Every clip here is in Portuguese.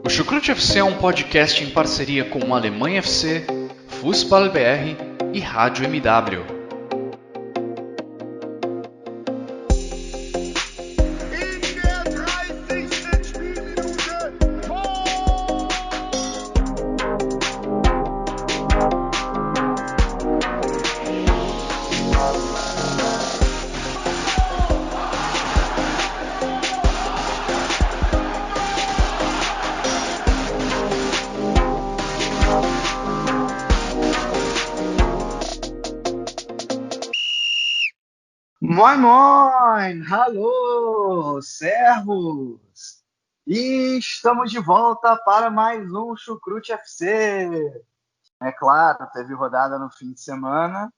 O Chucrute FC é um podcast em parceria com Alemanha FC, Fußball BR e Rádio MW. Moin Moin, hallo, servus! E estamos de volta para mais um Chucrute FC. É claro, teve rodada no fim de semana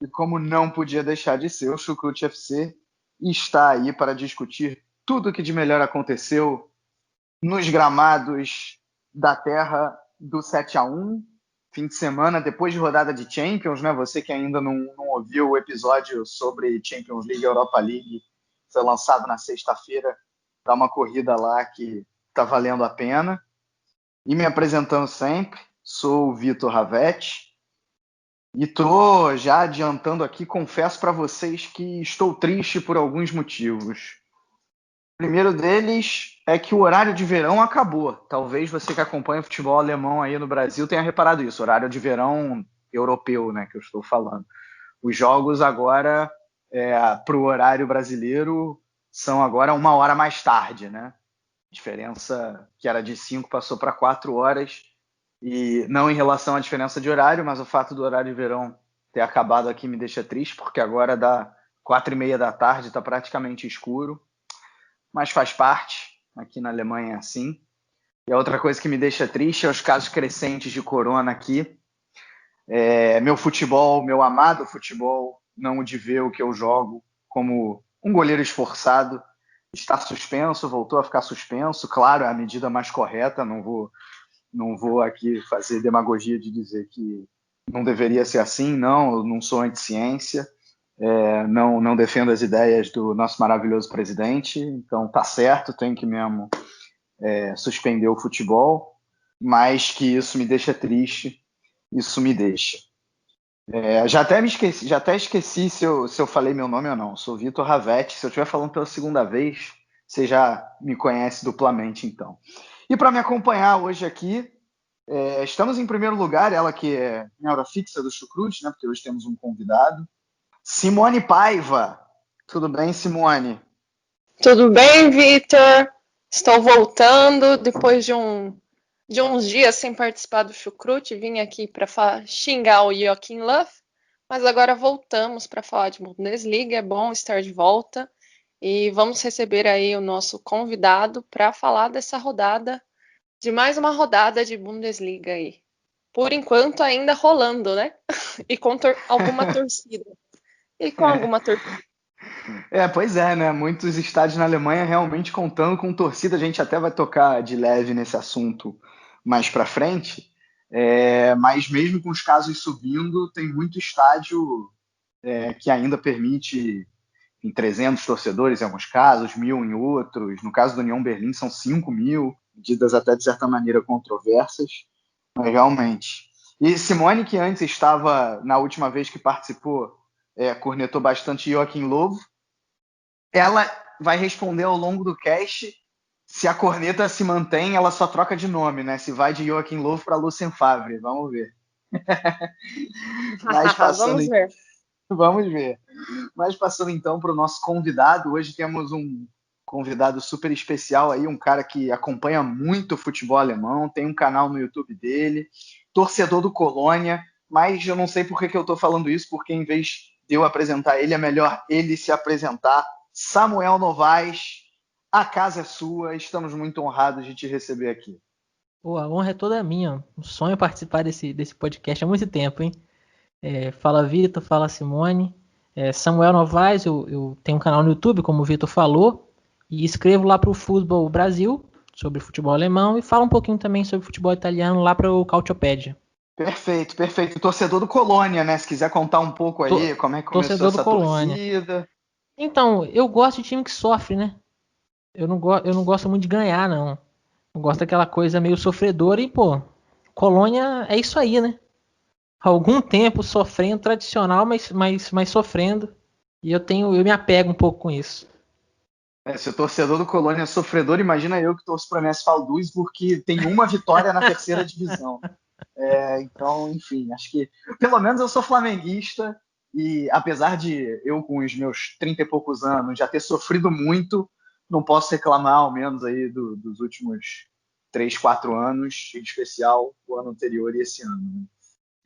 e como não podia deixar de ser, o Chucrute FC está aí para discutir tudo o que de melhor aconteceu nos gramados da terra do 7-1, fim de semana, depois de rodada de Champions, né? Você que ainda não ouviu o episódio sobre Champions League e Europa League, foi lançado na sexta-feira, dá uma corrida lá que tá valendo a pena. E me apresentando sempre, sou o Vitor Ravetti, e tô já adiantando aqui, confesso para vocês que estou triste por alguns motivos. O primeiro deles é que o horário de verão acabou. Talvez você que acompanha o futebol alemão aí no Brasil tenha reparado isso. Horário de verão europeu, né, que eu estou falando. Os jogos agora, para o horário brasileiro, são agora 1 hora mais tarde, né? A diferença que era de 5 passou para 4 horas. E não em relação à diferença de horário, mas o fato do horário de verão ter acabado aqui me deixa triste, porque agora dá 4h30 da tarde, está praticamente escuro. Mas faz parte, aqui na Alemanha é assim. E a outra coisa que me deixa triste é os casos crescentes de corona aqui. Meu futebol, meu amado futebol, não o de ver o que eu jogo, como um goleiro esforçado, está suspenso, voltou a ficar suspenso. Claro, é a medida mais correta, não vou aqui fazer demagogia de dizer que não deveria ser assim, não, eu não sou anti-ciência. Não defendo as ideias do nosso maravilhoso presidente, então tá certo, tem que mesmo suspender o futebol, mas que isso me deixa triste, isso me deixa. Já até esqueci se eu falei meu nome ou não, sou Vitor Ravetti, se eu estiver falando pela segunda vez, você já me conhece duplamente então. E para me acompanhar hoje aqui, estamos em primeiro lugar, ela que é minha hora fixa do Chucrute, né, porque hoje temos um convidado, Simone Paiva. Tudo bem, Simone? Tudo bem, Vitor? Estou voltando depois de uns dias sem participar do Chucrute. Vim aqui para xingar o Joachim Löw, mas agora voltamos para falar de Bundesliga. É bom estar de volta e vamos receber aí o nosso convidado para falar dessa rodada, de mais uma rodada de Bundesliga aí. Por enquanto ainda rolando, né? E com alguma torcida. E com alguma torcida. Pois é, né? Muitos estádios na Alemanha realmente contando com torcida. A gente até vai tocar de leve nesse assunto mais para frente. Mas mesmo com os casos subindo, tem muito estádio que ainda permite em 300 torcedores em alguns casos, 1.000 em outros. No caso do União Berlim são 5.000, medidas até de certa maneira controversas, mas realmente. E Simone, que antes estava, na última vez que participou, cornetou bastante Joachim Löw, ela vai responder ao longo do cast se a corneta se mantém, ela só troca de nome, né? Se vai de Joachim Löw para Lucien Favre, vamos ver. Mas passando, Vamos ver. Vamos ver. Mas passando então para o nosso convidado, hoje temos um convidado super especial aí, um cara que acompanha muito o futebol alemão, tem um canal no YouTube dele, torcedor do Colônia, mas eu não sei por que eu estou falando isso, porque em vez de eu apresentar ele, é melhor ele se apresentar. Samuel Novaes, a casa é sua, estamos muito honrados de te receber aqui. Pô, a honra é toda minha. Um sonho participar desse podcast há muito tempo, hein? Fala Vitor, fala Simone. Samuel Novaes, eu tenho um canal no YouTube, como o Vitor falou, e escrevo lá para o Futebol Brasil, sobre futebol alemão, e falo um pouquinho também sobre futebol italiano lá para o Cautiopédia. Perfeito, perfeito. Torcedor do Colônia, né? Se quiser contar um pouco aí como é que começou essa torcida. Então, eu gosto de time que sofre, né? Eu não gosto muito de ganhar, não. Eu gosto daquela coisa meio sofredora e, pô, Colônia é isso aí, né? Há algum tempo sofrendo, tradicional, mas sofrendo. E eu me apego um pouco com isso. Se o torcedor do Colônia é sofredor, imagina eu que torço para o MSV Duisburg, que tem uma vitória na terceira divisão. Então, enfim, acho que pelo menos eu sou flamenguista e apesar de eu com os meus 30 e poucos anos já ter sofrido muito, não posso reclamar ao menos aí dos últimos 3, 4 anos, em especial o ano anterior e esse ano. Né?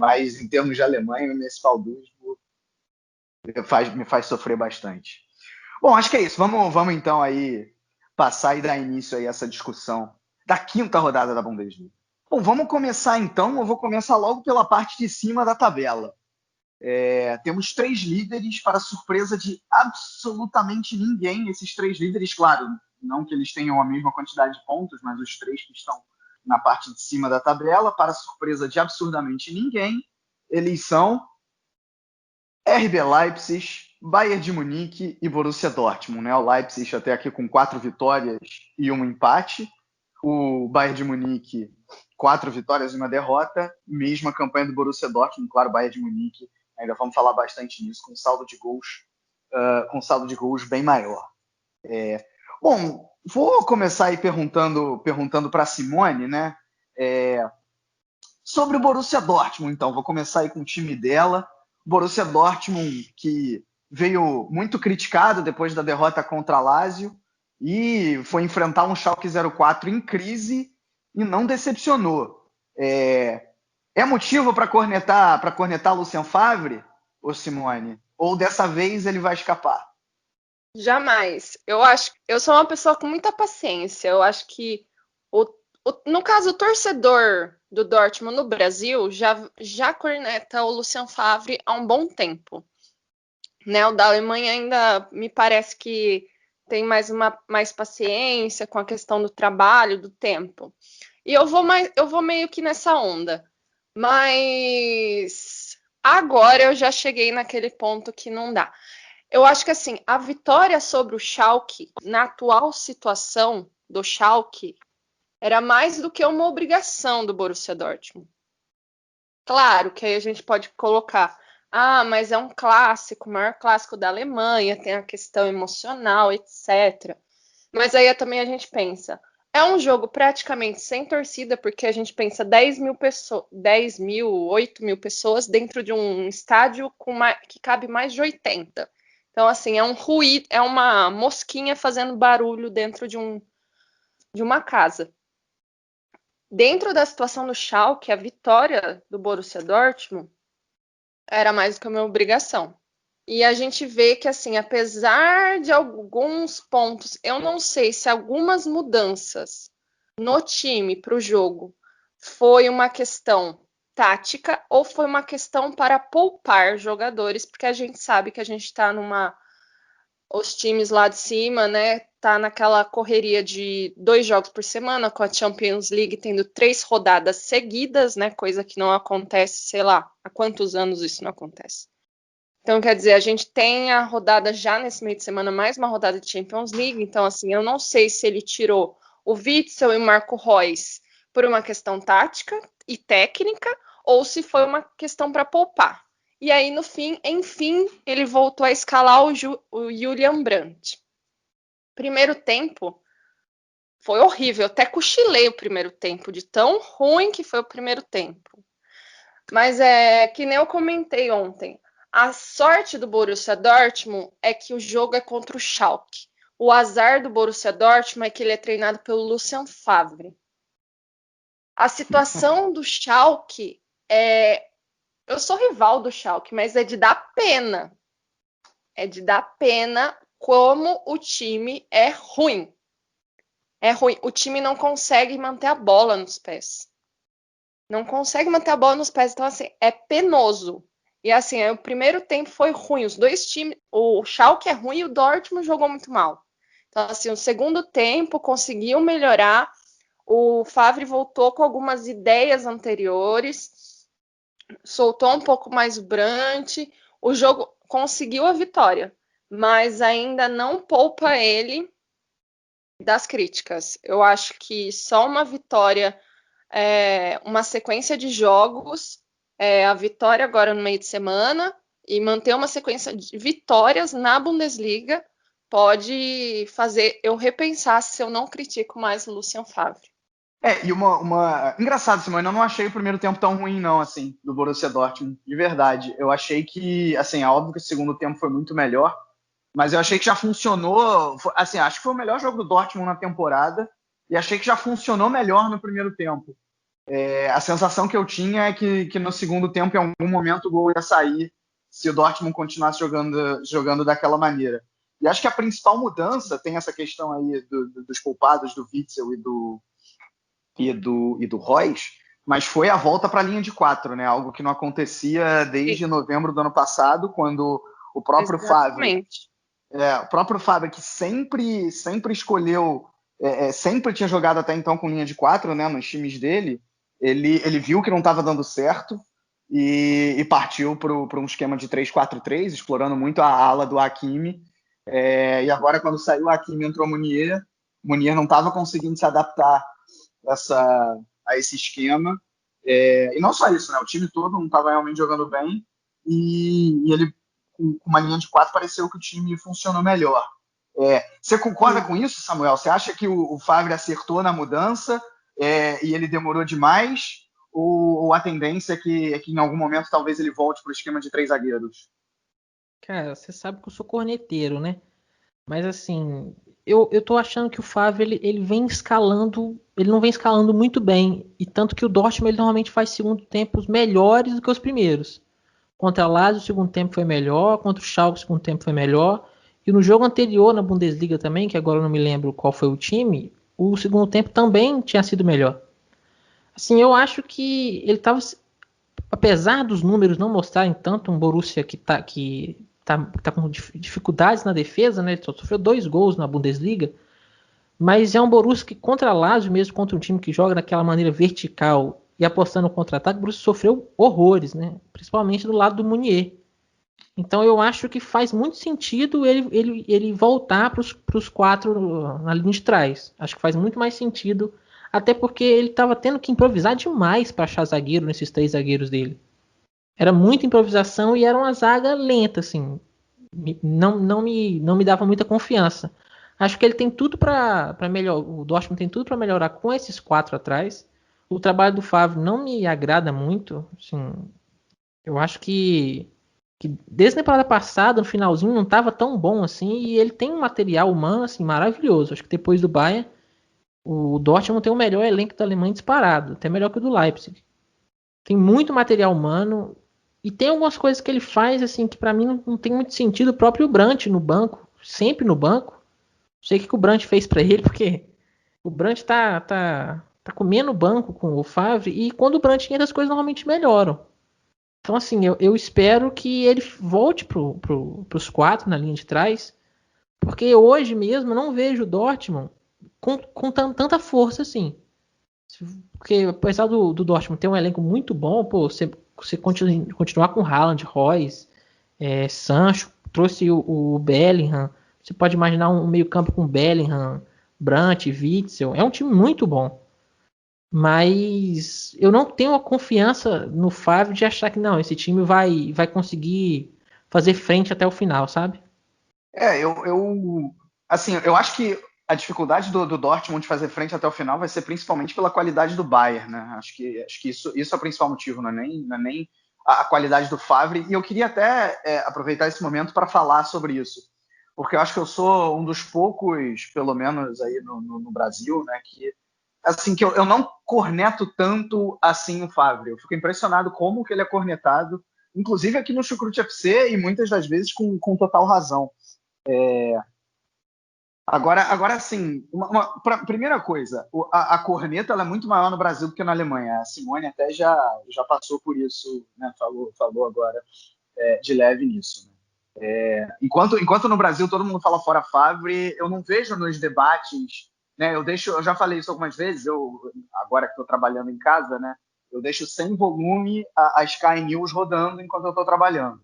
Mas em termos de Alemanha, o MSV Duisburg me faz sofrer bastante. Bom, acho que é isso. Vamos então aí passar e dar início aí a essa discussão da quinta rodada da Bundesliga. Bom, vamos começar então. Eu vou começar logo pela parte de cima da tabela. Temos 3 líderes para surpresa de absolutamente ninguém. Esses 3 líderes, claro, não que eles tenham a mesma quantidade de pontos, mas os 3 que estão na parte de cima da tabela, para surpresa de absurdamente ninguém, eles são RB Leipzig, Bayern de Munique e Borussia Dortmund. Né? O Leipzig até aqui com 4 vitórias e um empate. O Bayern de Munique, 4 vitórias e uma derrota. Mesma campanha do Borussia Dortmund. Claro, o Bayern de Munique, ainda vamos falar bastante nisso, com saldo de gols bem maior. Bom, vou começar aí perguntando para a Simone, né? Sobre o Borussia Dortmund, então. Vou começar aí com o time dela. Borussia Dortmund, que veio muito criticado depois da derrota contra a Lazio e foi enfrentar um Schalke 04 em crise e não decepcionou. É motivo para cornetar Lucien Favre, ô Simone? Ou dessa vez ele vai escapar? Jamais. Eu sou uma pessoa com muita paciência. Eu acho que no caso, o torcedor do Dortmund no Brasil já corneta o Lucien Favre há um bom tempo. Né? O da Alemanha ainda me parece que tem mais paciência com a questão do trabalho, do tempo. E eu vou meio que nessa onda. Mas agora eu já cheguei naquele ponto que não dá. Eu acho que assim, a vitória sobre o Schalke, na atual situação do Schalke, era mais do que uma obrigação do Borussia Dortmund. Claro que aí a gente pode colocar, mas é um clássico, o maior clássico da Alemanha, tem a questão emocional, etc. Mas aí também a gente pensa, é um jogo praticamente sem torcida, porque a gente pensa 10 mil pessoas, 10 mil, 8 mil pessoas dentro de um estádio que cabe mais de 80. Então, assim, é um ruído, é uma mosquinha fazendo barulho dentro de uma casa. Dentro da situação do Schalke, a vitória do Borussia Dortmund era mais do que uma obrigação. E a gente vê que, assim, apesar de alguns pontos, eu não sei se algumas mudanças no time para o jogo foi uma questão tática ou foi uma questão para poupar jogadores, porque a gente sabe que a gente está os times lá de cima, né, tá naquela correria de 2 jogos por semana, com a Champions League tendo 3 rodadas seguidas, né, coisa que não acontece, sei lá, há quantos anos isso não acontece. Então, quer dizer, a gente tem a rodada já nesse meio de semana, mais uma rodada de Champions League, então, assim, eu não sei se ele tirou o Witsel e o Marco Reus por uma questão tática e técnica, ou se foi uma questão para poupar. E aí, no fim, enfim, ele voltou a escalar o Julian Brandt. Primeiro tempo foi horrível. Eu até cochilei o primeiro tempo, de tão ruim que foi o primeiro tempo. Mas que nem eu comentei ontem. A sorte do Borussia Dortmund é que o jogo é contra o Schalke. O azar do Borussia Dortmund é que ele é treinado pelo Lucien Favre. A situação do Schalke eu sou rival do Schalke, mas é de dar pena. É de dar pena como o time é ruim. É ruim. O time não consegue manter a bola nos pés. Não consegue manter a bola nos pés. Então, assim, é penoso. E, assim, o primeiro tempo foi ruim. Os dois times... O Schalke é ruim e o Dortmund jogou muito mal. Então, assim, o segundo tempo conseguiu melhorar. O Favre voltou com algumas ideias anteriores. Soltou um pouco mais o Brandt. O jogo conseguiu a vitória. Mas ainda não poupa ele das críticas. Eu acho que só uma vitória, uma sequência de jogos, a vitória agora no meio de semana e manter uma sequência de vitórias na Bundesliga pode fazer eu repensar se eu não critico mais o Lucien Favre. E engraçado, Simone, eu não achei o primeiro tempo tão ruim, não, assim, do Borussia Dortmund, de verdade. Eu achei que, assim, é óbvio que o segundo tempo foi muito melhor, mas eu achei que já funcionou, assim, acho que foi o melhor jogo do Dortmund na temporada, e achei que já funcionou melhor no primeiro tempo. A sensação que eu tinha é que no segundo tempo, em algum momento, o gol ia sair se o Dortmund continuasse jogando daquela maneira. E acho que a principal mudança, tem essa questão aí dos culpados, do Witzel e do Royce, mas foi a volta para a linha de 4, né? Algo que não acontecia desde novembro do ano passado, quando o próprio Favre, que sempre escolheu, sempre tinha jogado até então com linha de 4, né, nos times dele, ele viu que não estava dando certo e partiu para um esquema de 3-4-3, explorando muito a ala do Hakimi. E agora, quando saiu o Hakimi, entrou o Munier não estava conseguindo se adaptar a esse esquema. E não só isso, né? O time todo não estava realmente jogando bem e ele, com uma linha de 4, pareceu que o time funcionou melhor. Você concorda com isso, Samuel? Você acha que o Favre acertou na mudança e ele demorou demais? Ou a tendência é que em algum momento talvez ele volte para o esquema de 3 zagueiros? Cara, você sabe que eu sou corneteiro, né? Mas assim, eu tô achando que o Favre ele vem escalando, ele não vem escalando muito bem. E tanto que o Dortmund ele normalmente faz segundo tempos melhores do que os primeiros. Contra a Lazio o segundo tempo foi melhor, contra o Schalke o segundo tempo foi melhor. E no jogo anterior na Bundesliga também, que agora eu não me lembro qual foi o time, o segundo tempo também tinha sido melhor. Assim, eu acho que ele estava, apesar dos números não mostrarem tanto um Borussia que tá com dificuldades na defesa, né? Ele só sofreu 2 gols na Bundesliga, mas é um Borussia que contra a Lazio, mesmo contra um time que joga daquela maneira vertical e apostando no contra-ataque, o Borussia sofreu horrores, né? Principalmente do lado do Munier. Então eu acho que faz muito sentido ele voltar para os 4 na linha de trás. Acho que faz muito mais sentido, até porque ele estava tendo que improvisar demais para achar zagueiro nesses 3 zagueiros dele. Era muita improvisação e era uma zaga lenta, assim. Não me dava muita confiança. Acho que ele tem tudo para melhorar. O Dortmund tem tudo para melhorar com esses 4 atrás. O trabalho do Favre não me agrada muito. Assim, eu acho que desde a temporada passada, no finalzinho, não estava tão bom assim. E ele tem um material humano assim, maravilhoso. Acho que depois do Bayern, o Dortmund tem o melhor elenco da Alemanha disparado. Até melhor que o do Leipzig. Tem muito material humano. E tem algumas coisas que ele faz assim que para mim não tem muito sentido. O próprio Brandt no banco, sempre no banco. Não sei o que o Brandt fez para ele, porque o Brandt tá comendo o banco com o Favre. E quando o Brandt entra, as coisas normalmente melhoram. Então, assim, eu espero que ele volte pros 4 na linha de trás, porque hoje mesmo eu não vejo o Dortmund com tanta força assim. Porque apesar do Dortmund ter um elenco muito bom, pô, você continuar com Haaland, Royce, Sancho, trouxe o Bellingham, você pode imaginar um meio-campo com Bellingham, Brandt, Witzel, é um time muito bom. Mas eu não tenho a confiança no Favre de achar que não, esse time vai conseguir fazer frente até o final, sabe? Assim, eu acho que a dificuldade do Dortmund de fazer frente até o final vai ser principalmente pela qualidade do Bayern, né? Acho que isso é o principal motivo, não é nem a qualidade do Favre. E eu queria até aproveitar esse momento para falar sobre isso, porque eu acho que eu sou um dos poucos, pelo menos aí no Brasil, né, que assim que eu não corneto tanto assim o Favre. Eu fico impressionado como que ele é cornetado, inclusive aqui no Chucrute FC e muitas das vezes com total razão. Agora assim, primeira coisa, a corneta ela é muito maior no Brasil do que na Alemanha. A Simone até já passou por isso, né? Falou agora de leve nisso. Né? Enquanto no Brasil todo mundo fala fora Favre, eu não vejo nos debates, né? Eu já falei isso algumas vezes. Agora que estou trabalhando em casa, né? Eu deixo sem volume a Sky News rodando enquanto eu estou trabalhando.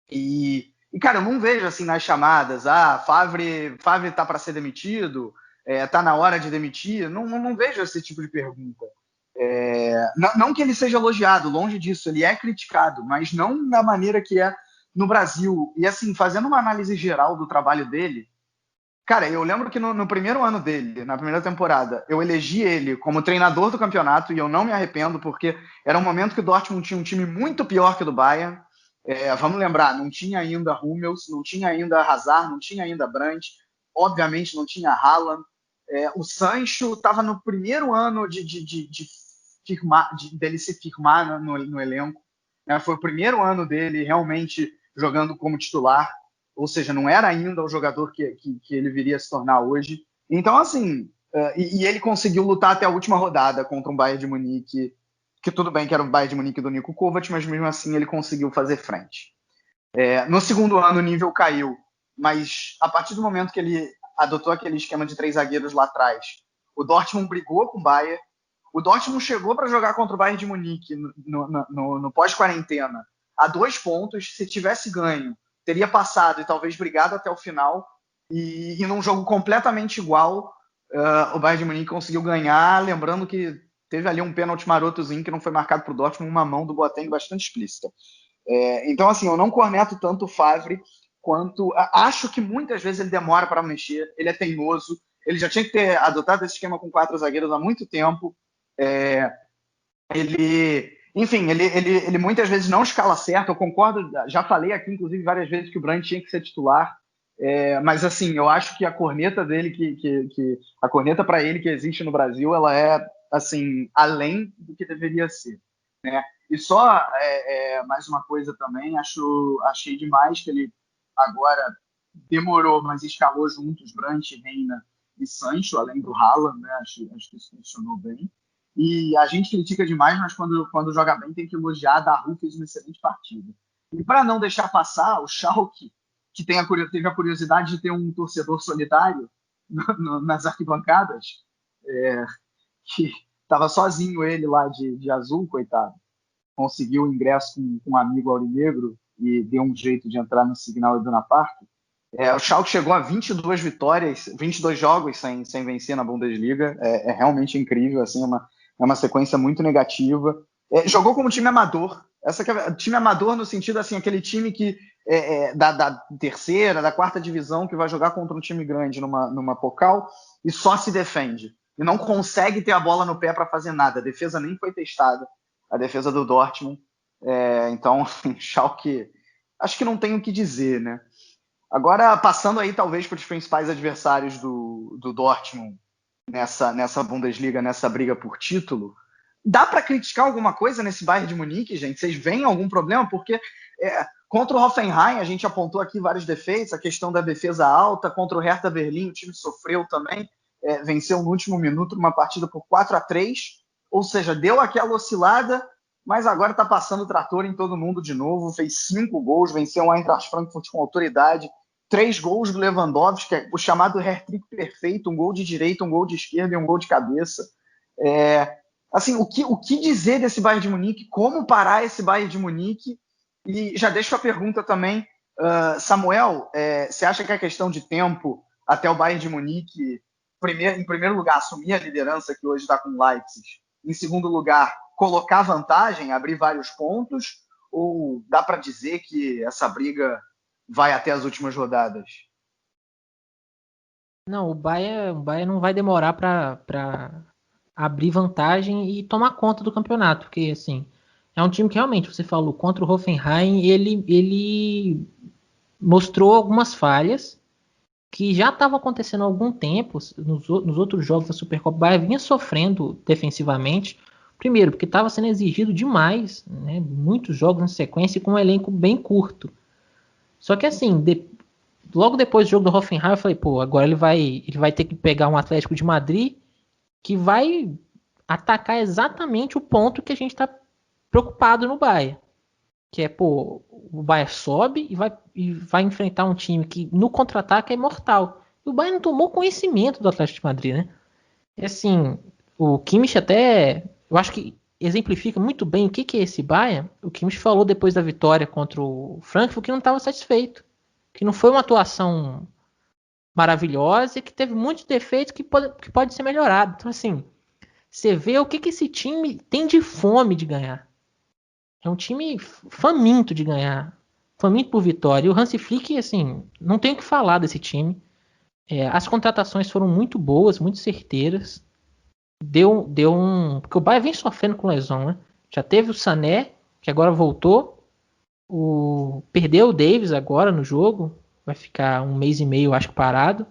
E, cara, eu não vejo assim nas chamadas, Favre tá para ser demitido, Tá na hora de demitir? Não vejo esse tipo de pergunta. Não que ele seja elogiado, longe disso, ele é criticado, mas não da maneira que é no Brasil. E assim, fazendo uma análise geral do trabalho dele, cara, eu lembro que no primeiro ano dele, na primeira temporada, eu elegi ele como treinador do campeonato e eu não me arrependo, porque era um momento que o Dortmund tinha um time muito pior que o do Bayern. Vamos lembrar, não tinha ainda Hummels, não tinha ainda Hazard, não tinha ainda Brandt, obviamente não tinha Haaland. O Sancho estava no primeiro ano dele se firmar no elenco. Foi o primeiro ano dele realmente jogando como titular, ou seja, não era ainda o jogador que ele viria a se tornar hoje. Então, assim, e ele conseguiu lutar até a última rodada contra um Bayern de Munique, que tudo bem que era o Bayern de Munique do Niko Kovac, mas mesmo assim ele conseguiu fazer frente. No segundo ano o nível caiu, mas a partir do momento que ele adotou aquele esquema de 3 zagueiros lá atrás, o Dortmund brigou com o Bayern, o Dortmund chegou para jogar contra o Bayern de Munique no pós-quarentena a 2 pontos. Se tivesse ganho, teria passado e talvez brigado até o final. E num jogo completamente igual, o Bayern de Munique conseguiu ganhar. Lembrando que teve ali um pênalti marotozinho que não foi marcado para o Dortmund, uma mão do Boateng bastante explícita. Então, assim, eu não corneto tanto o Favre quanto... Acho que muitas vezes ele demora para mexer, ele é teimoso, ele já tinha que ter adotado esse esquema com 4 zagueiros há muito tempo. Enfim, ele muitas vezes não escala certo. Eu concordo, já falei aqui, inclusive, várias vezes que o Brandt tinha que ser titular. Mas, assim, eu acho que a corneta dele, a corneta para ele que existe no Brasil, ela é, assim, além do que deveria ser, né? E só mais uma coisa também, achei demais que ele agora demorou, mas escalou juntos Brandt, Reina e Sancho, além do Haaland, né? Acho que isso funcionou bem. E a gente critica demais, mas quando joga bem tem que elogiar. A Daru fez uma excelente partida. E para não deixar passar, o Schalke, que teve a curiosidade de ter um torcedor solitário nas arquibancadas, que estava sozinho ele lá de azul, coitado, conseguiu o ingresso com um amigo aurinegro e deu um jeito de entrar no Signal Iduna Park. O Schalke chegou a 22 vitórias, 22 jogos sem vencer na Bundesliga. É realmente incrível, assim, uma sequência muito negativa. Jogou como time amador. Time amador no sentido, assim, aquele time que da terceira, da quarta divisão, que vai jogar contra um time grande numa Pokal e só se defende. E não consegue ter a bola no pé para fazer nada. A defesa nem foi testada, a defesa do Dortmund. Então, Schalke, acho que não tem o que dizer, né? Agora, passando aí talvez para os principais adversários do Dortmund nessa Bundesliga, nessa briga por título, dá para criticar alguma coisa nesse Bayern de Munique, gente? Vocês veem algum problema? Porque contra o Hoffenheim a gente apontou aqui vários defeitos, a questão da defesa alta, contra o Hertha Berlim o time sofreu também, venceu no último minuto uma partida por 4-3, ou seja, deu aquela oscilada, mas agora está passando o trator em todo mundo de novo, fez 5 gols, venceu o Eintracht Frankfurt com autoridade, 3 gols do Lewandowski, que é o chamado hat-trick perfeito, um gol de direita, um gol de esquerda e um gol de cabeça. Assim, o que dizer desse Bayern de Munique? Como parar esse Bayern de Munique? E já deixo a pergunta também, Samuel, você acha que é questão de tempo até o Bayern de Munique, em primeiro lugar, assumir a liderança que hoje está com o Leipzig, em segundo lugar, colocar vantagem, abrir vários pontos, ou dá para dizer que essa briga vai até as últimas rodadas? Não, o Bayern não vai demorar para abrir vantagem e tomar conta do campeonato, porque assim, é um time que realmente, você falou, contra o Hoffenheim, ele mostrou algumas falhas que já estavam acontecendo há algum tempo. Nos outros jogos da Supercopa, o Bayern vinha sofrendo defensivamente, primeiro porque estava sendo exigido demais, né, muitos jogos em sequência e com um elenco bem curto. Só que assim, logo depois do jogo do Hoffenheim, eu falei, agora ele vai ter que pegar um Atlético de Madrid que vai atacar exatamente o ponto que a gente está preocupado no Bayern. Que é, o Bayern sobe e vai enfrentar um time que no contra-ataque é mortal. E o Bayern não tomou conhecimento do Atlético de Madrid, né? E assim, o Kimmich até, eu acho que exemplifica muito bem o que é esse Bayern. O Kimmich falou depois da vitória contra o Frankfurt que não estava satisfeito. Que não foi uma atuação maravilhosa e que teve muitos defeitos que pode ser melhorado. Então, assim, você vê o que esse time tem de fome de ganhar. É um time faminto de ganhar. Faminto por vitória. E o Hansi Flick, assim, não tem o que falar desse time. As contratações foram muito boas, muito certeiras. Deu porque o Bayern vem sofrendo com lesão, né? Já teve o Sané, que agora voltou. Perdeu o Davis agora no jogo. Vai ficar um mês e meio, acho que, parado.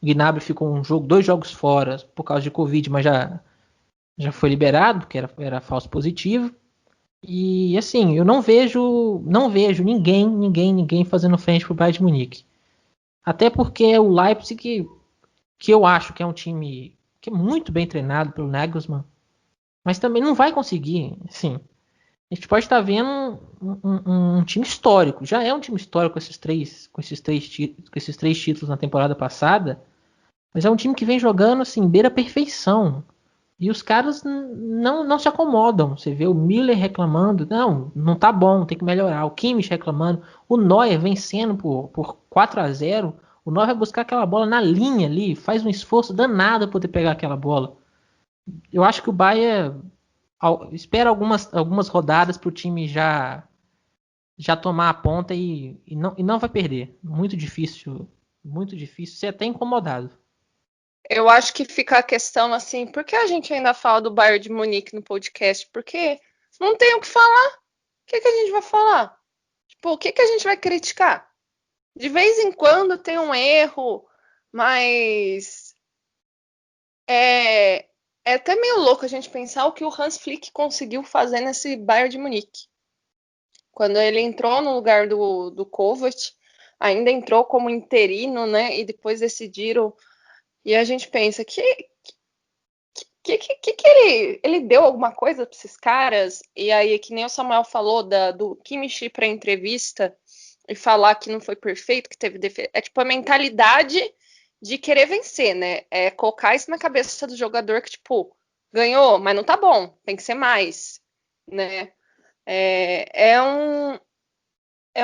O Gnabry ficou 2 jogos fora por causa de Covid, mas já foi liberado, porque era falso positivo. E assim, eu não vejo ninguém fazendo frente pro Bayern de Munique. Até porque o Leipzig, que eu acho que é um time que é muito bem treinado pelo Nagelsmann, mas também não vai conseguir, assim. A gente pode estar vendo um time histórico. Já é um time histórico com esses três títulos na temporada passada, mas é um time que vem jogando assim, beira a perfeição. E os caras não se acomodam. Você vê o Miller reclamando, não tá bom, tem que melhorar. O Kimmich reclamando, o Neuer vencendo por 4-0. O Neuer vai buscar aquela bola na linha ali, faz um esforço danado para poder pegar aquela bola. Eu acho que o Bayern espera algumas rodadas para o time já tomar a ponta e não vai perder. Muito difícil, ser até incomodado. Eu acho que fica a questão assim, por que a gente ainda fala do Bayern de Munique no podcast? Porque não tem o que falar. O que a gente vai falar? Tipo, o que a gente vai criticar? De vez em quando tem um erro, mas é até meio louco a gente pensar o que o Hans Flick conseguiu fazer nesse Bayern de Munique. Quando ele entrou no lugar do Kovac, ainda entrou como interino, né? E depois decidiram. E a gente pensa que ele deu alguma coisa para esses caras? E aí, que nem o Samuel falou do Kimmich para entrevista e falar que não foi perfeito, que teve defeito. É tipo a mentalidade de querer vencer, né? É colocar isso na cabeça do jogador que, tipo, ganhou, mas não tá bom, tem que ser mais, né? É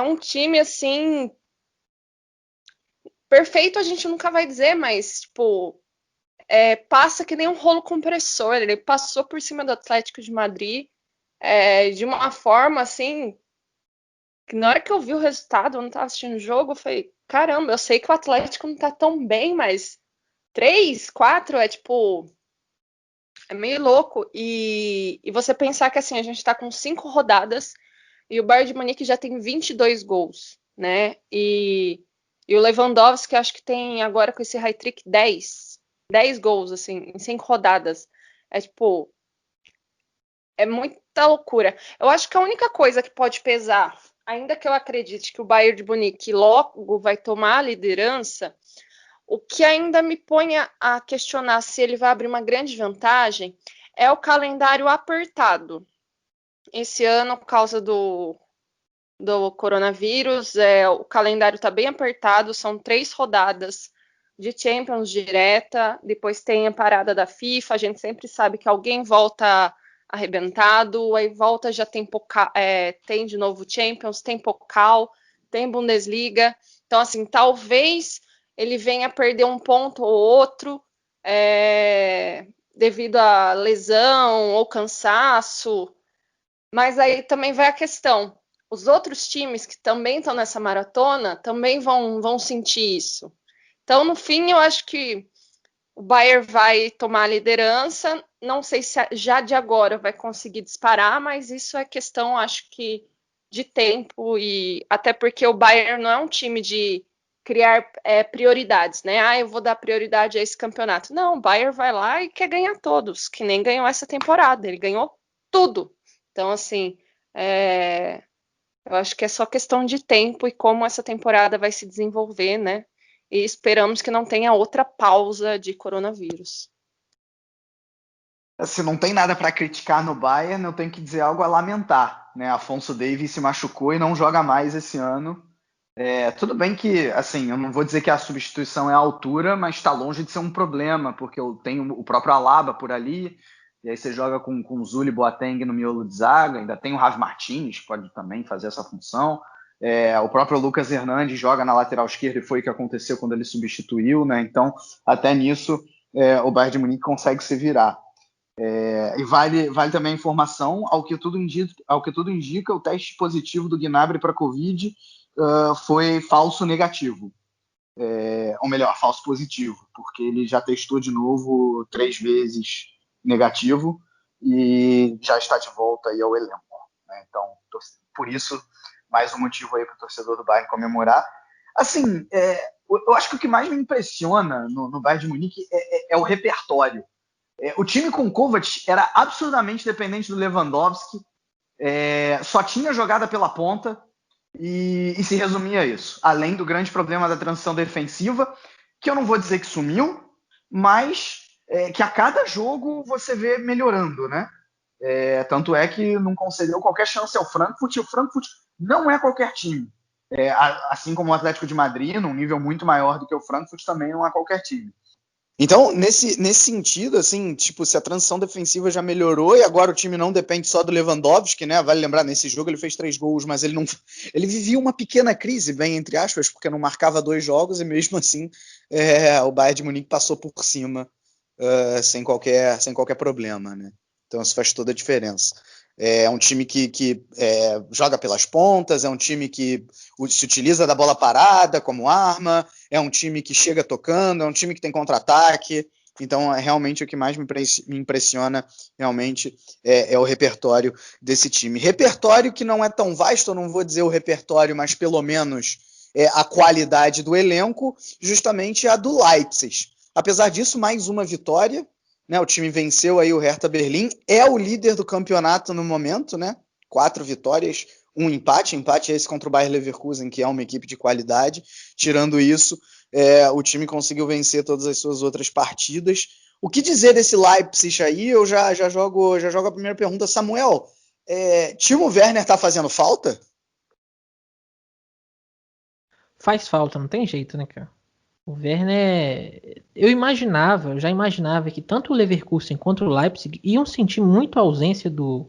um time, assim, perfeito a gente nunca vai dizer, mas, tipo, passa que nem um rolo compressor. Ele passou por cima do Atlético de Madrid de uma forma assim que na hora que eu vi o resultado, eu não estava assistindo o jogo, eu falei, caramba, eu sei que o Atlético não tá tão bem, mas 3, 4 é tipo. É meio louco. E você pensar que assim, a gente tá com 5 rodadas e o Bayern de Munique já tem 22 gols, né? E o Lewandowski, acho que tem agora com esse hat-trick 10 gols, assim, em 5 rodadas. É tipo, é muita loucura. Eu acho que a única coisa que pode pesar, ainda que eu acredite que o Bayern de Munique logo vai tomar a liderança, o que ainda me põe a questionar se ele vai abrir uma grande vantagem é o calendário apertado. Esse ano, por causa do coronavírus, o calendário está bem apertado, são 3 rodadas de Champions direta, depois tem a parada da FIFA, a gente sempre sabe que alguém volta arrebentado, aí volta, já tem tem de novo Champions, tem Pokal, tem Bundesliga, então assim, talvez ele venha a perder um ponto ou outro devido a lesão ou cansaço, mas aí também vai a questão, os outros times que também estão nessa maratona também vão sentir isso. Então, no fim, eu acho que o Bayern vai tomar a liderança. Não sei se já de agora vai conseguir disparar, mas isso é questão, acho que, de tempo. E até porque o Bayern não é um time de criar prioridades, né? Eu vou dar prioridade a esse campeonato. Não, o Bayern vai lá e quer ganhar todos, que nem ganhou essa temporada. Ele ganhou tudo. Então, assim, eu acho que é só questão de tempo e como essa temporada vai se desenvolver, né? E esperamos que não tenha outra pausa de coronavírus. Se não tem nada para criticar no Bayern, eu tenho que dizer algo a lamentar, né? Afonso Davies se machucou e não joga mais esse ano. Tudo bem que, assim, eu não vou dizer que a substituição é à altura, mas está longe de ser um problema, porque eu tenho o próprio Alaba por ali, e aí você joga com o Zule e Boateng no miolo de zaga, ainda tem o Ravi Martínez, que pode também fazer essa função. O próprio Lucas Hernandes joga na lateral esquerda e foi o que aconteceu quando ele substituiu, né? Então, até nisso, o Bayern de Munique consegue se virar. E vale também a informação, ao que tudo indica, o teste positivo do Gnabry para Covid foi falso negativo. Ou melhor, falso positivo, porque ele já testou de novo 3 vezes negativo e já está de volta aí ao elenco, né? Então, por isso, mais um motivo aí para o torcedor do Bayern comemorar. Assim, eu acho que o que mais me impressiona no Bayern de Munique é o repertório. O time com Kovac era absurdamente dependente do Lewandowski, só tinha jogada pela ponta e se resumia a isso. Além do grande problema da transição defensiva, que eu não vou dizer que sumiu, mas que a cada jogo você vê melhorando, né? Tanto é que não concedeu qualquer chance ao Frankfurt, e o Frankfurt não é qualquer time. Assim como o Atlético de Madrid, num nível muito maior do que o Frankfurt, também não é qualquer time. Então, nesse sentido, assim, tipo, se a transição defensiva já melhorou e agora o time não depende só do Lewandowski, né? Vale lembrar, nesse jogo ele fez 3 gols, mas ele vivia uma pequena crise, bem entre aspas, porque não marcava 2 jogos e mesmo assim o Bayern de Munique passou por cima sem qualquer problema, né? Então isso faz toda a diferença. É um time que joga pelas pontas, é um time que se utiliza da bola parada como arma, é um time que chega tocando, é um time que tem contra-ataque. Então, realmente, o que mais me impressiona realmente é o repertório desse time. Repertório que não é tão vasto, eu não vou dizer o repertório, mas pelo menos a qualidade do elenco, justamente a do Leipzig. Apesar disso, mais uma vitória, né? O time venceu aí o Hertha Berlim, é o líder do campeonato no momento, né? 4 vitórias, 1 empate esse contra o Bayer Leverkusen, que é uma equipe de qualidade. Tirando isso, o time conseguiu vencer todas as suas outras partidas. O que dizer desse Leipzig aí? Eu já jogo a primeira pergunta. Samuel, Timo Werner tá fazendo falta? Faz falta, não tem jeito, né, cara? O Werner, eu já imaginava que tanto o Leverkusen quanto o Leipzig iam sentir muito a ausência dos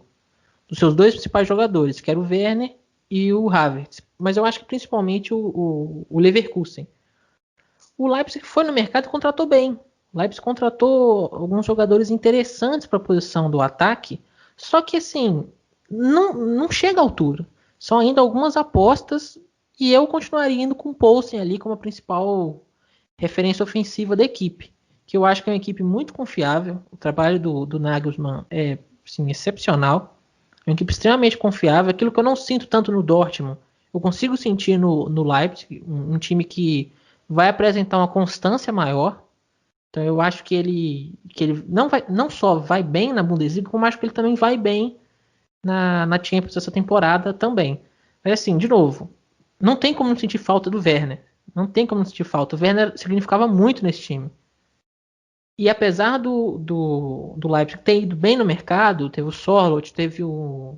seus 2 principais jogadores, que era o Werner e o Havertz. Mas eu acho que principalmente o Leverkusen. O Leipzig foi no mercado e contratou bem. O Leipzig contratou alguns jogadores interessantes para a posição do ataque, só que assim, não chega à altura. São ainda algumas apostas e eu continuaria indo com o Poulsen ali como a principal referência ofensiva da equipe, que eu acho que é uma equipe muito confiável. O trabalho do Nagelsmann é assim, excepcional, é uma equipe extremamente confiável, aquilo que eu não sinto tanto no Dortmund, eu consigo sentir no Leipzig, um time que vai apresentar uma constância maior. Então eu acho que ele não só vai bem na Bundesliga, como acho que ele também vai bem na Champions essa temporada também. Mas assim, de novo, não tem como não sentir falta do Werner. Não tem como não sentir falta. O Werner significava muito nesse time. E apesar do Leipzig ter ido bem no mercado, teve o Sorloth, teve o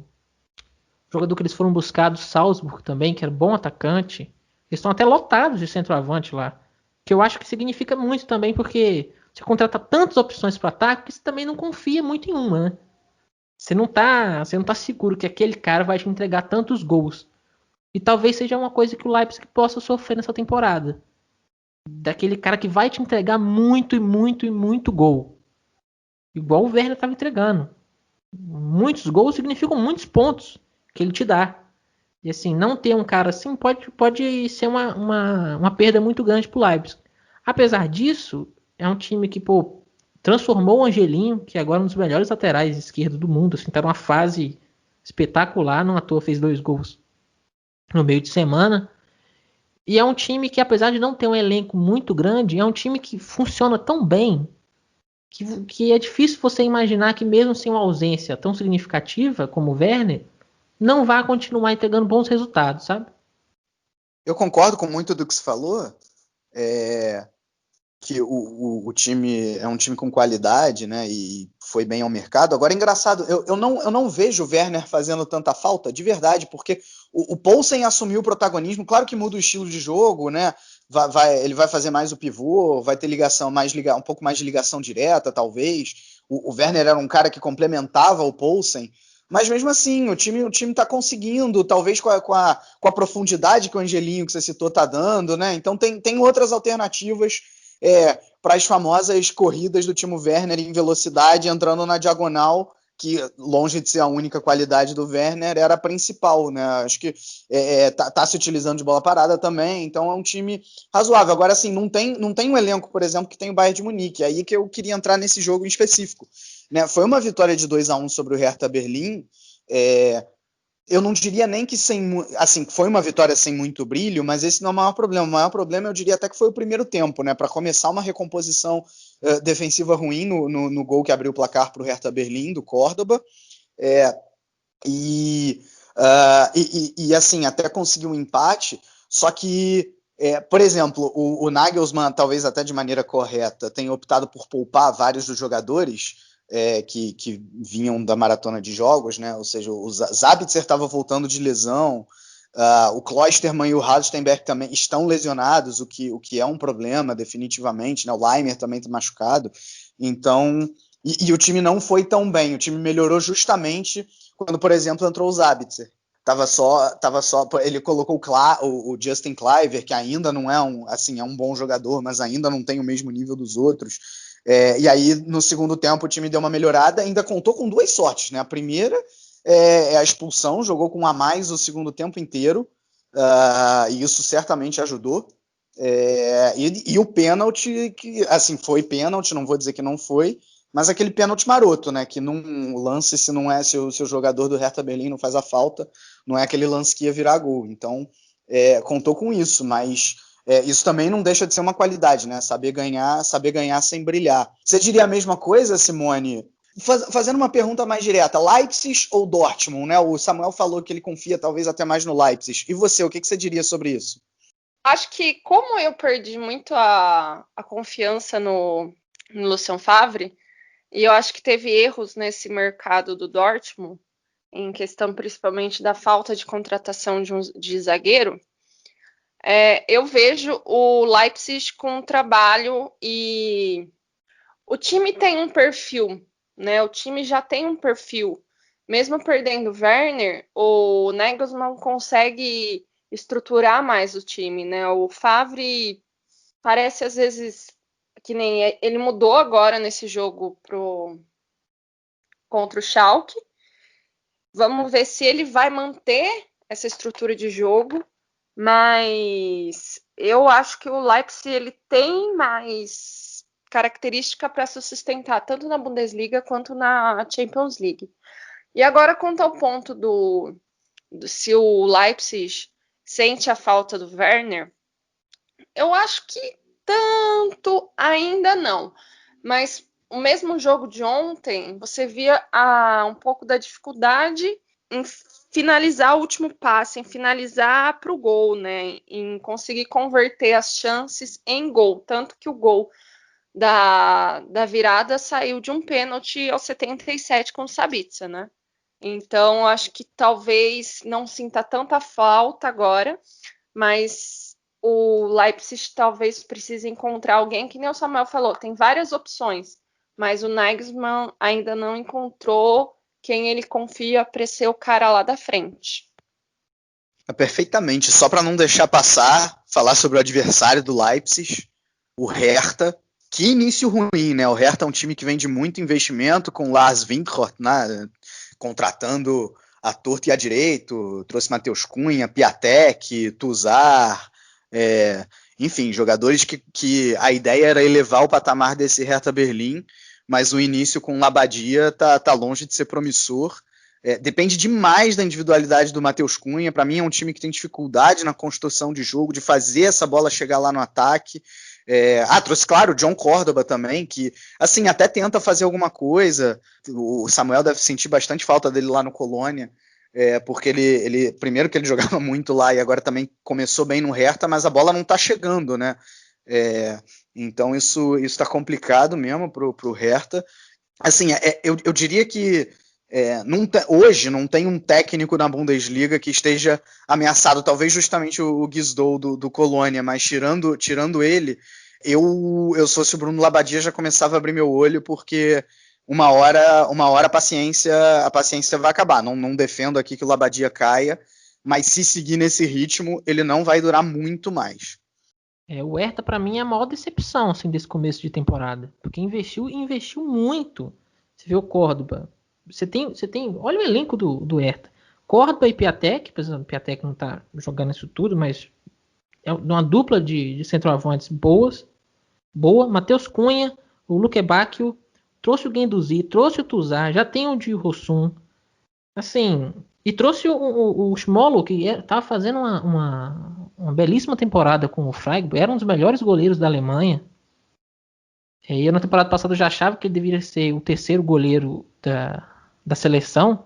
jogador que eles foram buscar do Salzburg também, que era bom atacante. Eles estão até lotados de centroavante lá. Que eu acho que significa muito também, porque você contrata tantas opções para ataque que você também não confia muito em uma, né? Você não tá seguro que aquele cara vai te entregar tantos gols. E talvez seja uma coisa que o Leipzig possa sofrer nessa temporada. Daquele cara que vai te entregar muito e muito e muito gol. Igual o Werner estava entregando. Muitos gols significam muitos pontos que ele te dá. E assim, não ter um cara assim pode ser uma perda muito grande pro Leipzig. Apesar disso, é um time que, transformou o Angelinho, que agora é um dos melhores laterais esquerdos do mundo. Assim, tá numa fase espetacular, não à toa fez 2 gols no meio de semana. E é um time que, apesar de não ter um elenco muito grande, é um time que funciona tão bem que é difícil você imaginar que mesmo sem uma ausência tão significativa como o Werner, não vai continuar entregando bons resultados, sabe? Eu concordo com muito do que você falou, que o time é um time com qualidade, né, e foi bem ao mercado. Agora, engraçado, eu não vejo o Werner fazendo tanta falta, de verdade, porque o Poulsen assumiu o protagonismo. Claro que muda o estilo de jogo, né? Ele vai fazer mais o pivô, vai ter um pouco mais de ligação direta, talvez. O Werner era um cara que complementava o Poulsen, Mas mesmo assim, o time tá conseguindo, talvez com a profundidade que o Angelinho, que você citou, tá dando, né? Então tem outras alternativas para as famosas corridas do Timo Werner em velocidade, entrando na diagonal, que longe de ser a única qualidade do Werner, era a principal, né? Acho que tá se utilizando de bola parada também, então é um time razoável. Agora, assim, não tem um elenco, por exemplo, que tem o Bayern de Munique, aí que eu queria entrar nesse jogo em específico. Né? Foi uma vitória de 2-1 sobre o Hertha Berlim, eu não diria nem que assim, foi uma vitória sem muito brilho, mas esse não é o maior problema. O maior problema, eu diria até que foi o primeiro tempo, né? Para começar uma recomposição defensiva ruim no gol que abriu o placar para o Hertha Berlim, do Córdoba. E assim, até conseguiu um empate, só que, por exemplo, o Nagelsmann, talvez até de maneira correta, tem optado por poupar vários dos jogadores que vinham da maratona de jogos, né? Ou seja, o Sabitzer estava voltando de lesão, o Klostermann e o Halstenberg também estão lesionados, o que é um problema definitivamente, né? O Leimer também está machucado, então, e o time não foi tão bem, o time melhorou justamente quando, por exemplo, entrou o Sabitzer. Tava só, ele colocou o Justin Kluivert, que ainda não é um bom jogador, mas ainda não tem o mesmo nível dos outros. E aí, no segundo tempo, o time deu uma melhorada, ainda contou com duas sortes, né? A primeira é a expulsão, jogou com um a mais o segundo tempo inteiro, e isso certamente ajudou. E o pênalti, que assim, foi pênalti, não vou dizer que não foi, mas aquele pênalti maroto, né? Que num lance, se o jogador do Hertha Berlim não faz a falta, não é aquele lance que ia virar gol. Então, contou com isso, mas isso também não deixa de ser uma qualidade, né? Saber ganhar sem brilhar. Você diria a mesma coisa, Simone? Fazendo uma pergunta mais direta, Leipzig ou Dortmund, né? O Samuel falou que ele confia talvez até mais no Leipzig. E você, o que você diria sobre isso? Acho que como eu perdi muito a confiança no Lucien Favre, e eu acho que teve erros nesse mercado do Dortmund, em questão principalmente da falta de contratação de zagueiro, eu vejo o Leipzig com trabalho e o time tem um perfil, né? O time já tem um perfil. Mesmo perdendo o Werner, o Nagelsmann consegue estruturar mais o time, né? O Favre parece às vezes que nem ele mudou agora nesse jogo contra o Schalke. Vamos ver se ele vai manter essa estrutura de jogo, mas eu acho que o Leipzig ele tem mais característica para se sustentar tanto na Bundesliga quanto na Champions League. E agora quanto ao ponto do se o Leipzig sente a falta do Werner, eu acho que tanto ainda não, mas o mesmo jogo de ontem, você via um pouco da dificuldade em finalizar o último passe, em finalizar para o gol, né? Em conseguir converter as chances em gol. Tanto que o gol da virada saiu de um pênalti aos 77 com o Sabitzer, né? Então, acho que talvez não sinta tanta falta agora, mas o Leipzig talvez precise encontrar alguém, que nem o Samuel falou, tem várias opções, mas o Nagelsmann ainda não encontrou quem ele confia para ser o cara lá da frente. Perfeitamente. Só para não deixar passar, falar sobre o adversário do Leipzig, o Hertha. Que início ruim, né? O Hertha é um time que vem de muito investimento, com Lars Winkhorst, né? Contratando a torta e a direito, trouxe Matheus Cunha, Piatek, Tuzar, enfim, jogadores que a ideia era elevar o patamar desse Hertha Berlim, mas o início com Labadia tá longe de ser promissor. Depende demais da individualidade do Matheus Cunha. Para mim é um time que tem dificuldade na construção de jogo, de fazer essa bola chegar lá no ataque. Trouxe, claro, o John Córdoba também, que assim, até tenta fazer alguma coisa. O Samuel deve sentir bastante falta dele lá no Colônia, porque ele primeiro que ele jogava muito lá e agora também começou bem no Hertha, mas a bola não tá chegando, né? Então isso tá complicado mesmo pro Hertha. Assim, eu diria que hoje não tem um técnico na Bundesliga que esteja ameaçado, talvez justamente o Guizdou do Colônia, mas tirando ele, eu se fosse o Bruno Labbadia já começava a abrir meu olho, porque uma hora a paciência vai acabar. Não defendo aqui que o Labadia caia, mas se seguir nesse ritmo, ele não vai durar muito mais. O Hertha, para mim, é a maior decepção assim, desse começo de temporada. Porque investiu muito. Você vê o Córdoba. Você tem, olha o elenco do Hertha. Córdoba e Piatek, apesar do Piatek não tá jogando isso tudo, mas é uma dupla de centroavantes boa. Matheus Cunha, o Luque Bacchio, trouxe o Guendouzi, trouxe o Tuzar, já tem o de Rossum. Assim, e trouxe o Schmolo, que estava fazendo uma belíssima temporada com o Freiburg, era um dos melhores goleiros da Alemanha. E eu, na temporada passada, eu já achava que ele deveria ser o terceiro goleiro da seleção.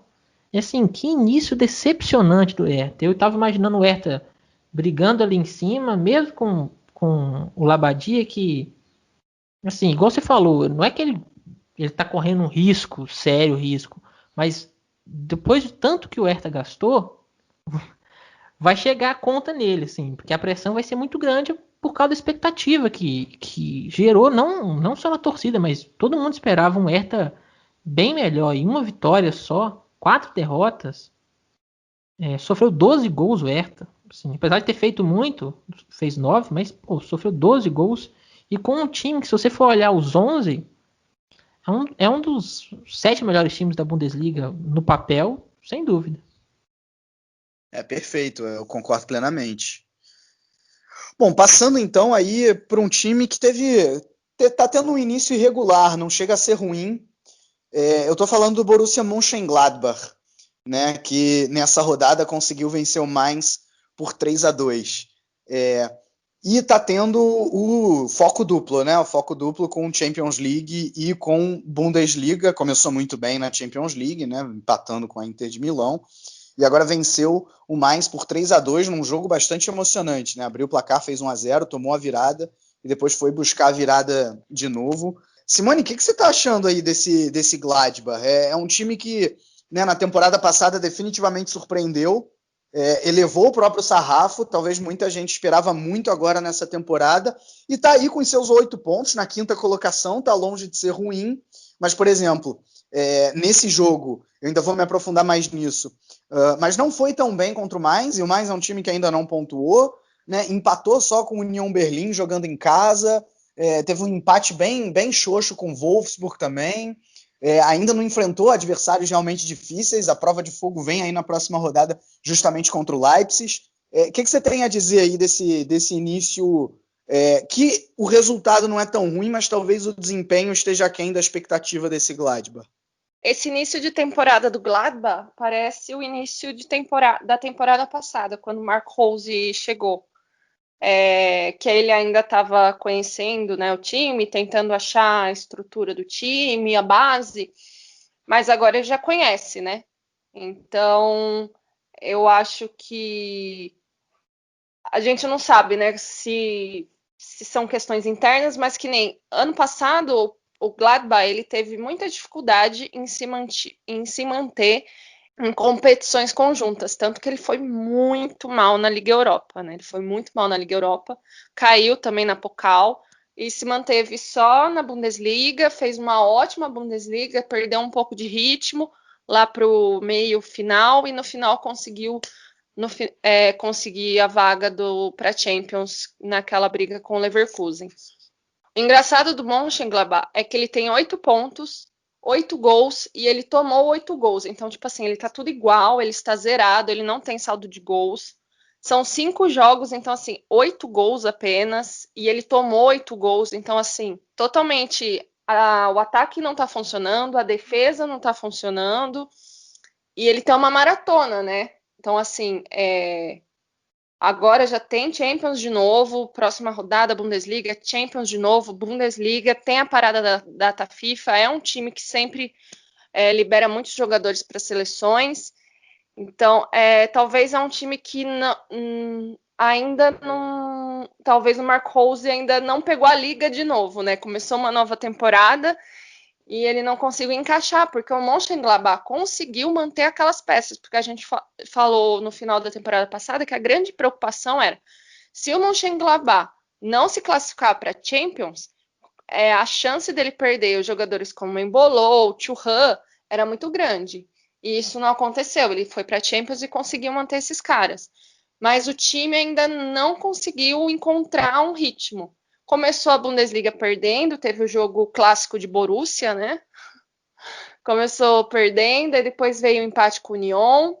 E assim, que início decepcionante do Hertha. Eu estava imaginando o Hertha brigando ali em cima, mesmo com o Labadia, que, assim, igual você falou, não é que ele está correndo um risco, sério risco, mas depois de tanto que o Hertha gastou, vai chegar a conta nele, assim, porque a pressão vai ser muito grande por causa da expectativa que gerou, não só na torcida, mas todo mundo esperava um Hertha bem melhor. E uma vitória só, 4 derrotas, sofreu 12 gols o Hertha. Assim, apesar de ter feito muito, fez 9, mas sofreu 12 gols. E com um time que, se você for olhar os 11, é um dos 7 melhores times da Bundesliga no papel, sem dúvida. Perfeito, eu concordo plenamente. Bom, passando então aí para um time que tá tendo um início irregular, não chega a ser ruim. Eu tô falando do Borussia Mönchengladbach, né, que nessa rodada conseguiu vencer o Mainz por 3-2. E tá tendo o foco duplo, né? O foco duplo com Champions League e com Bundesliga. Começou muito bem na Champions League, né? Empatando com a Inter de Milão. E agora venceu o Mainz por 3-2 num jogo bastante emocionante, né? Abriu o placar, fez 1-0, tomou a virada e depois foi buscar a virada de novo. Simone, o que você está achando aí desse Gladbach? É um time que, né, na temporada passada definitivamente surpreendeu, elevou o próprio sarrafo, talvez muita gente esperava muito agora nessa temporada, e está aí com os seus 8 pontos na 5ª colocação, está longe de ser ruim, mas, por exemplo, nesse jogo, eu ainda vou me aprofundar mais nisso, mas não foi tão bem contra o Mainz, e o Mainz é um time que ainda não pontuou, né, empatou só com o Union Berlin jogando em casa, teve um empate bem xoxo com o Wolfsburg também, ainda não enfrentou adversários realmente difíceis, a prova de fogo vem aí na próxima rodada justamente contra o Leipzig. O que você tem a dizer aí desse início, que o resultado não é tão ruim, mas talvez o desempenho esteja aquém da expectativa desse Gladbach? Esse início de temporada do Gladbach parece o início da temporada passada, quando o Mark Rose chegou. Que ele ainda estava conhecendo, né, o time, tentando achar a estrutura do time, a base, mas agora ele já conhece, né? Então, eu acho que a gente não sabe, né, se são questões internas, mas que nem ano passado o Gladbach ele teve muita dificuldade em se manter em competições conjuntas, tanto que ele foi muito mal na Liga Europa, né? Ele foi muito mal na Liga Europa, caiu também na Pokal e se manteve só na Bundesliga, fez uma ótima Bundesliga, perdeu um pouco de ritmo lá para o meio final e no final conseguiu conseguir a vaga para Champions naquela briga com o Leverkusen. O engraçado do Mönchengladbach é que ele tem 8 pontos, 8 gols e ele tomou 8 gols. Então, tipo assim, ele tá tudo igual, ele está zerado, ele não tem saldo de gols. São 5 jogos, então, assim, 8 gols apenas. E ele tomou 8 gols. Então, assim, totalmente o ataque não tá funcionando, a defesa não tá funcionando. E ele tem uma maratona, né? Então, assim, agora já tem Champions de novo, próxima rodada, Bundesliga, Champions de novo, Bundesliga, tem a parada da data FIFA, é um time que sempre libera muitos jogadores para seleções, então talvez é um time que ainda não, talvez o Mark Rose ainda não pegou a liga de novo, né? Começou uma nova temporada e ele não conseguiu encaixar, porque o Mönchengladbach conseguiu manter aquelas peças, porque a gente falou no final da temporada passada que a grande preocupação era, se o Mönchengladbach não se classificar para Champions, a chance dele perder os jogadores como Embolo, Thuram, era muito grande. E isso não aconteceu. Ele foi para a Champions e conseguiu manter esses caras. Mas o time ainda não conseguiu encontrar um ritmo. Começou a Bundesliga perdendo, teve o jogo clássico de Borussia, né? Começou perdendo, e depois veio o empate com o Lyon.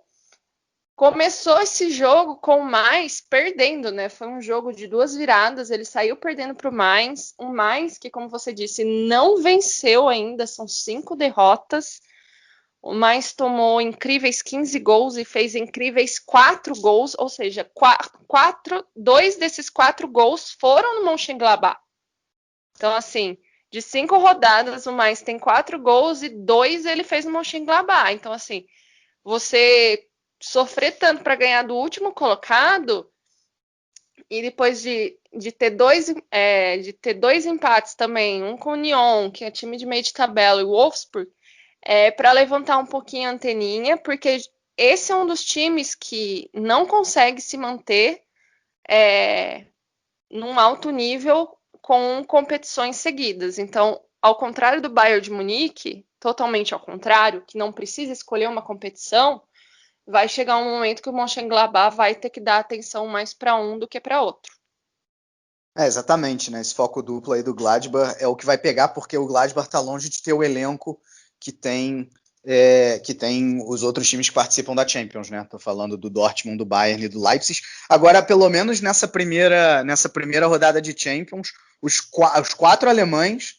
Começou esse jogo com o Mainz perdendo, né? Foi um jogo de 2 viradas, ele saiu perdendo para o Mainz. Um Mainz que, como você disse, não venceu ainda, são 5 derrotas. O Mainz tomou incríveis 15 gols e fez incríveis 4 gols, ou seja, 2 desses 4 gols foram no Mönchengladbach. Então, assim, de 5 rodadas, o Mainz tem 4 gols e 2 ele fez no Mönchengladbach. Então, assim, você sofrer tanto para ganhar do último colocado e depois de ter dois empates também, um com o Lyon, que é time de meio de tabela, e o Wolfsburg, para levantar um pouquinho a anteninha, porque esse é um dos times que não consegue se manter num alto nível com competições seguidas. Então, ao contrário do Bayern de Munique, totalmente ao contrário, que não precisa escolher uma competição, vai chegar um momento que o Mönchengladbach vai ter que dar atenção mais para um do que para outro. Exatamente, né? Esse foco duplo aí do Gladbach é o que vai pegar, porque o Gladbach está longe de ter o elenco que tem os outros times que participam da Champions, né? Tô falando do Dortmund, do Bayern e do Leipzig. Agora, pelo menos nessa primeira rodada de Champions, os 4 alemães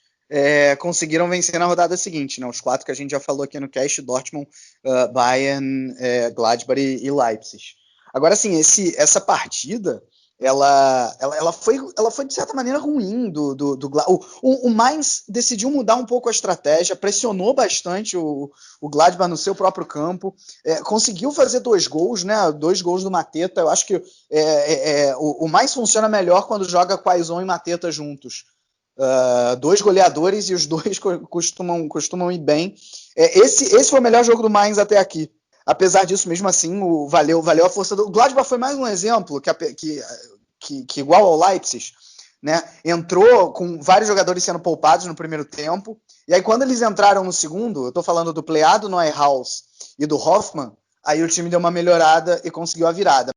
conseguiram vencer na rodada seguinte, né? Os 4 que a gente já falou aqui no cast: Dortmund, Bayern, Gladbach e Leipzig. Agora, assim, essa partida ela foi de certa maneira ruim do o Mainz decidiu mudar um pouco a estratégia, pressionou bastante o Gladbach no seu próprio campo, conseguiu fazer 2 gols, né? 2 gols do Mateta. Eu acho que o Mainz funciona melhor quando joga Quaison e Mateta juntos. 2 goleadores e os 2 costumam ir bem. Esse foi o melhor jogo do Mainz até aqui. Apesar disso, mesmo assim, valeu a força do Gladbach. Foi mais um exemplo que igual ao Leipzig, né, entrou com vários jogadores sendo poupados no primeiro tempo, e aí quando eles entraram no segundo, eu tô falando do Plea, do Neuhaus e do Hoffmann, aí o time deu uma melhorada e conseguiu a virada.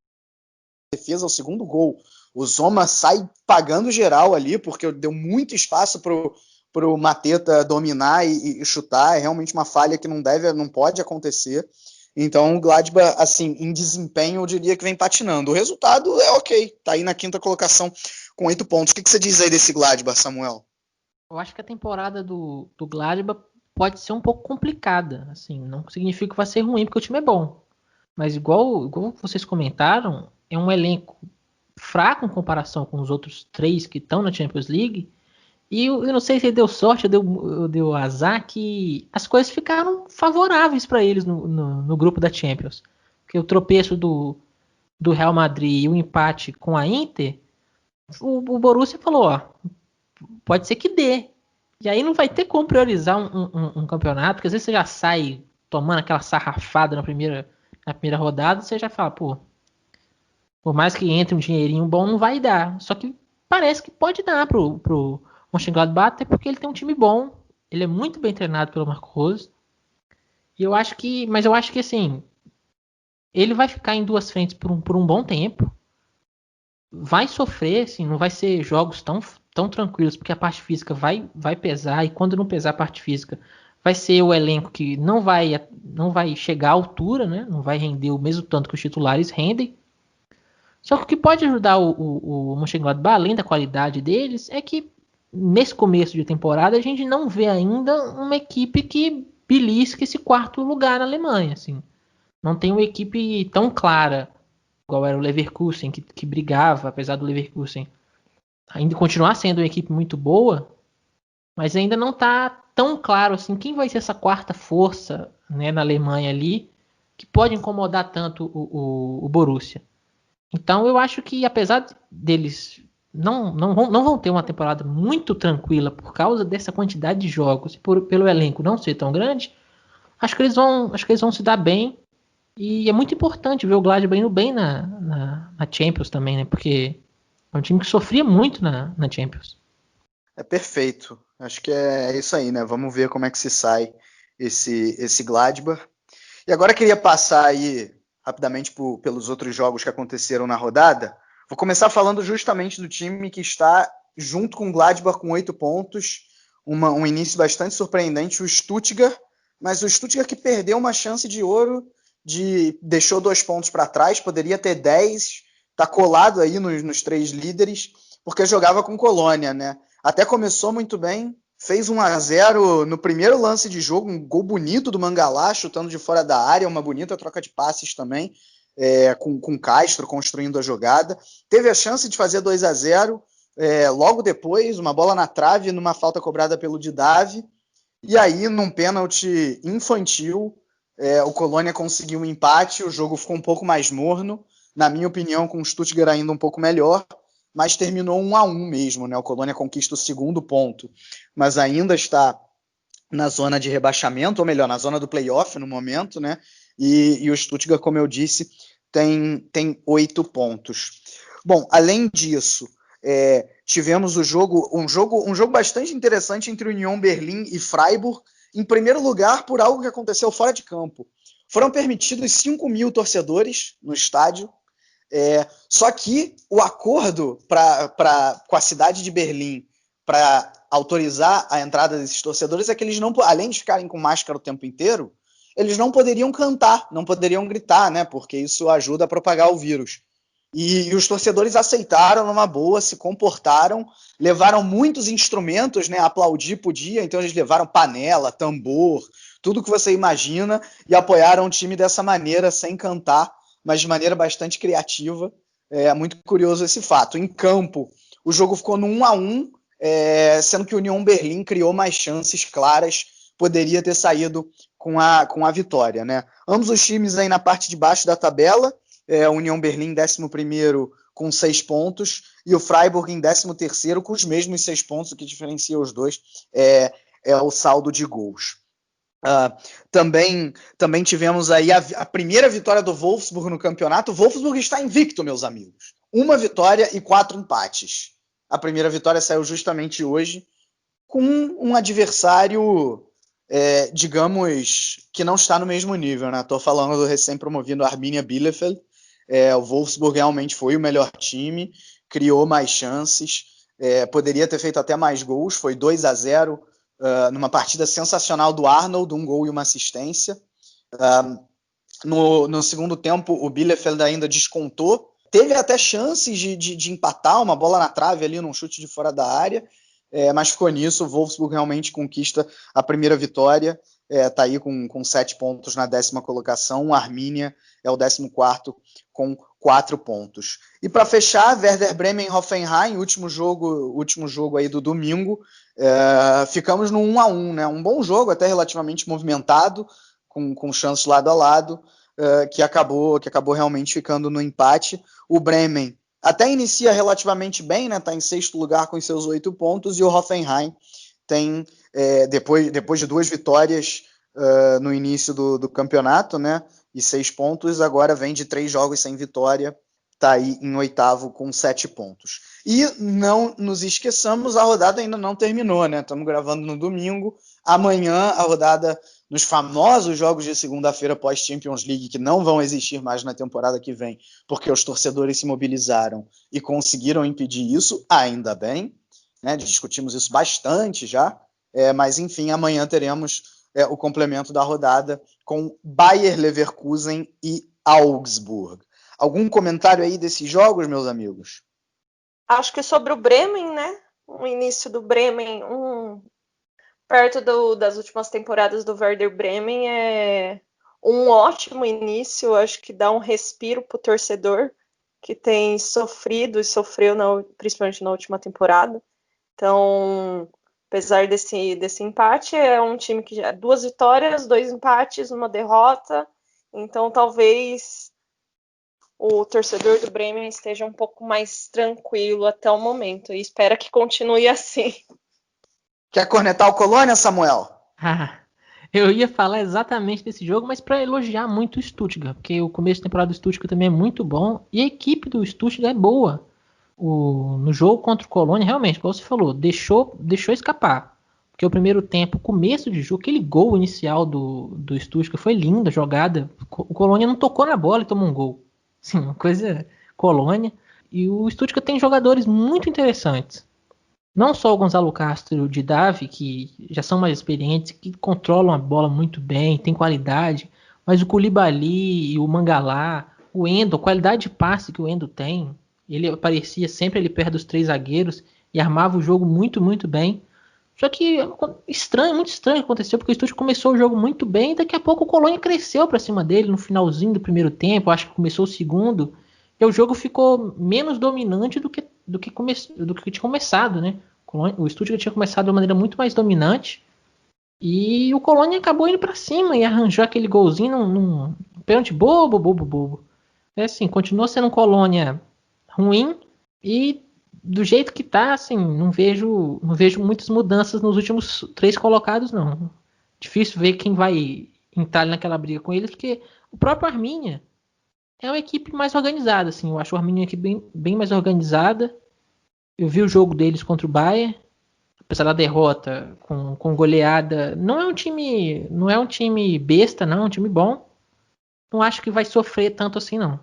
Defesa, o segundo gol, o Zoma sai pagando geral ali, porque deu muito espaço pro Mateta dominar e chutar. É realmente uma falha que não pode acontecer. Então o Gladbach, assim, em desempenho, eu diria que vem patinando. O resultado é ok, tá aí na 5ª colocação com 8 pontos. O que você diz aí desse Gladbach, Samuel? Eu acho que a temporada do Gladbach pode ser um pouco complicada. Assim, não significa que vai ser ruim, porque o time é bom. Mas igual vocês comentaram, é um elenco fraco em comparação com os outros 3 que estão na Champions League. E eu não sei se deu sorte ou deu azar, que as coisas ficaram favoráveis para eles no grupo da Champions. Porque o tropeço do Real Madrid e o empate com a Inter, o Borussia falou, ó, pode ser que dê. E aí não vai ter como priorizar um campeonato, porque às vezes você já sai tomando aquela sarrafada na primeira rodada, você já fala, pô, por mais que entre um dinheirinho bom, não vai dar. Só que parece que pode dar pro Mönchengladbach, até porque ele tem um time bom, ele é muito bem treinado pelo Marco Rose, mas eu acho que assim, ele vai ficar em 2 frentes por um bom tempo, vai sofrer, assim, não vai ser jogos tão tranquilos, porque a parte física vai pesar, e quando não pesar a parte física, vai ser o elenco que não vai chegar à altura, né? Não vai render o mesmo tanto que os titulares rendem. Só que o que pode ajudar o Mönchengladbach, além da qualidade deles, é que nesse começo de temporada a gente não vê ainda uma equipe que belisque esse 4º lugar na Alemanha. Assim. Não tem uma equipe tão clara, igual era o Leverkusen, que brigava, apesar do Leverkusen ainda continuar sendo uma equipe muito boa, mas ainda não está tão claro assim quem vai ser essa 4ª força, né, na Alemanha ali, que pode incomodar tanto o Borussia. Então eu acho que apesar deles não vão ter uma temporada muito tranquila por causa dessa quantidade de jogos e pelo elenco não ser tão grande, acho que eles vão se dar bem, e é muito importante ver o Gladbach indo bem na Champions também, né? Porque é um time que sofria muito na Champions. É perfeito. Acho que é isso aí, né? Vamos ver como é que se sai esse Gladbach. E agora eu queria passar aí rapidamente pelos outros jogos que aconteceram na rodada. Vou começar falando justamente do time que está junto com o Gladbach com 8 pontos. Um início bastante surpreendente, o Stuttgart. Mas o Stuttgart que perdeu uma chance de ouro, deixou 2 pontos para trás, poderia ter 10, está colado aí nos 3 líderes, porque jogava com Colônia, né? Até começou muito bem, fez 1-0 no primeiro lance de jogo, um gol bonito do Mangalá, chutando de fora da área, uma bonita troca de passes também, com Castro construindo a jogada. Teve a chance de fazer 2-0, logo depois, uma bola na trave, numa falta cobrada pelo Didavi, e aí, num pênalti infantil, o Colônia conseguiu um empate, o jogo ficou um pouco mais morno, na minha opinião, com o Stuttgart ainda um pouco melhor, mas terminou 1-1 mesmo, né? O Colônia conquista o segundo ponto, mas ainda está na zona de rebaixamento, ou melhor, na zona do playoff no momento, né? E o Stuttgart, como eu disse, tem 8 pontos. Bom, além disso, tivemos um jogo bastante interessante entre Union Berlim e Freiburg, em primeiro lugar por algo que aconteceu fora de campo. Foram permitidos 5.000 torcedores no estádio, só que o acordo com a cidade de Berlim para autorizar a entrada desses torcedores é que eles não, além de ficarem com máscara o tempo inteiro, eles não poderiam cantar, não poderiam gritar, né? Porque isso ajuda a propagar o vírus. E os torcedores aceitaram numa boa, se comportaram, levaram muitos instrumentos, né? Aplaudir podia, então eles levaram panela, tambor, tudo que você imagina, e apoiaram o time dessa maneira, sem cantar, mas de maneira bastante criativa. É muito curioso esse fato. Em campo, o jogo ficou no 1-1, sendo que o Union Berlim criou mais chances claras, poderia ter saído com a vitória, né? Ambos os times aí na parte de baixo da tabela, a Union Berlim em 11º com 6 pontos e o Freiburg em 13º com os mesmos 6 pontos. O que diferencia os dois é o saldo de gols. Também tivemos aí a primeira vitória do Wolfsburg no campeonato. O Wolfsburg está invicto, meus amigos. 1 vitória e 4 empates. A primeira vitória saiu justamente hoje com um adversário, digamos, que não está no mesmo nível, né? Estou falando do recém-promovido Arminia Bielefeld. O Wolfsburg realmente foi o melhor time, criou mais chances, poderia ter feito até mais gols, foi 2-0 numa partida sensacional do Arnold, 1 gol e uma assistência. No segundo tempo, o Bielefeld ainda descontou, teve até chances de empatar, uma bola na trave ali num chute de fora da área, mas ficou nisso. O Wolfsburg realmente conquista a primeira vitória, está aí com 7 pontos na 10ª colocação. O Arminia é o 14º com 4 pontos. E para fechar, Werder Bremen e Hoffenheim, último jogo aí do domingo, ficamos no 1-1, né? Um bom jogo, até relativamente movimentado, com chances lado a lado, que acabou realmente ficando no empate. O Bremen até inicia relativamente bem, né? Está em 6º lugar com seus 8 pontos, e o Hoffenheim tem, depois de 2 vitórias no início do campeonato, né? E 6 pontos, agora vem de 3 jogos sem vitória, está aí em 8º com 7 pontos. E não nos esqueçamos, a rodada ainda não terminou, né? Estamos gravando no domingo. Amanhã a rodada nos famosos jogos de segunda-feira pós-Champions League, que não vão existir mais na temporada que vem, porque os torcedores se mobilizaram e conseguiram impedir isso, ainda bem, né? Discutimos isso bastante já, mas enfim, amanhã teremos o complemento da rodada com Bayer Leverkusen e Augsburg. Algum comentário aí desses jogos, meus amigos? Acho que sobre o Bremen, né? O início do Bremen, perto das últimas temporadas do Werder Bremen, é um ótimo início. Acho que dá um respiro para o torcedor que tem sofrido e sofreu principalmente na última temporada. Então, apesar desse empate, é um time que já 2 vitórias, 2 empates, 1 derrota. Então, talvez o torcedor do Bremen esteja um pouco mais tranquilo até o momento. E espera que continue assim. Quer cornetar o Colônia, Samuel? Eu ia falar exatamente desse jogo, mas para elogiar muito o Stuttgart, porque o começo da temporada do Stuttgart também é muito bom e a equipe do Stuttgart é boa. no jogo contra o Colônia, realmente, como você falou, deixou escapar. Porque o primeiro tempo, começo de jogo, aquele gol inicial do Stuttgart foi lindo, a jogada. O Colônia não tocou na bola e tomou um gol. Sim, uma coisa Colônia. E o Stuttgart tem jogadores muito interessantes. Não só o Gonzalo Castro e o Didavi, que já são mais experientes, que controlam a bola muito bem, tem qualidade, mas o Koulibaly e o Mangala, o Endo, a qualidade de passe que o Endo tem, ele aparecia sempre ali perto dos 3 zagueiros e armava o jogo muito, muito bem. Só que estranho, muito estranho aconteceu, porque o Stuttgart começou o jogo muito bem e daqui a pouco o Colônia cresceu para cima dele no finalzinho do primeiro tempo, acho que começou o segundo, e o jogo ficou menos dominante do que tinha começado, né? O Stuttgart tinha começado de uma maneira muito mais dominante e o Colônia acabou indo para cima e arranjou aquele golzinho num pênalti bobo. É assim, continuou sendo um Colônia ruim e do jeito que tá, assim, não vejo muitas mudanças nos últimos 3 colocados, não. Difícil ver quem vai entrar naquela briga com eles, porque o próprio Arminia é uma equipe mais organizada, assim. Eu acho o Arminia uma equipe bem mais organizada. Eu vi o jogo deles contra o Bayern, apesar da derrota com goleada. Não é um time besta, não, é um time bom. Não acho que vai sofrer tanto assim, não.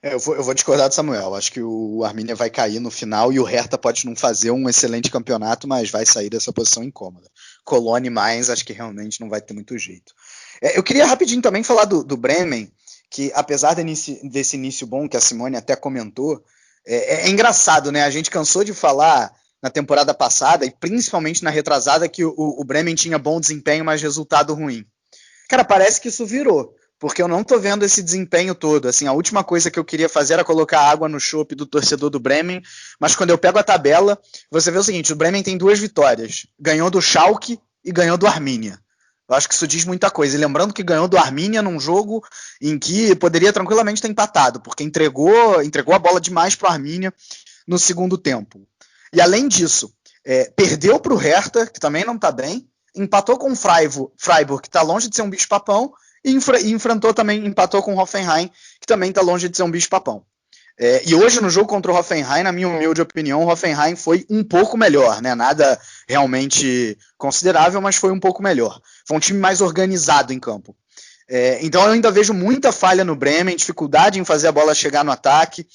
Eu vou discordar do Samuel. Acho que o Arminia vai cair no final e o Hertha pode não fazer um excelente campeonato, mas vai sair dessa posição incômoda. Colônia e Mainz, acho que realmente não vai ter muito jeito. Eu queria rapidinho também falar do Bremen, que apesar desse início bom que a Simone até comentou, é engraçado, né? A gente cansou de falar na temporada passada, e principalmente na retrasada, que o Bremen tinha bom desempenho, mas resultado ruim. Cara, parece que isso virou, porque eu não tô vendo esse desempenho todo. Assim, a última coisa que eu queria fazer era colocar água no chope do torcedor do Bremen, mas quando eu pego a tabela, você vê o seguinte, o Bremen tem 2 vitórias, ganhou do Schalke e ganhou do Arminia. Eu acho que isso diz muita coisa. E lembrando que ganhou do Arminia num jogo em que poderia tranquilamente ter empatado, porque entregou a bola demais pro Arminia no segundo tempo. E além disso, perdeu para o Hertha, que também não está bem, empatou com o Freiburg, que está longe de ser um bicho-papão, e empatou com o Hoffenheim, que também está longe de ser um bicho-papão. E hoje, no jogo contra o Hoffenheim, na minha humilde opinião, o Hoffenheim foi um pouco melhor, né? Nada realmente considerável, mas foi um pouco melhor. Foi um time mais organizado em campo. Então eu ainda vejo muita falha no Bremen, dificuldade em fazer a bola chegar no ataque,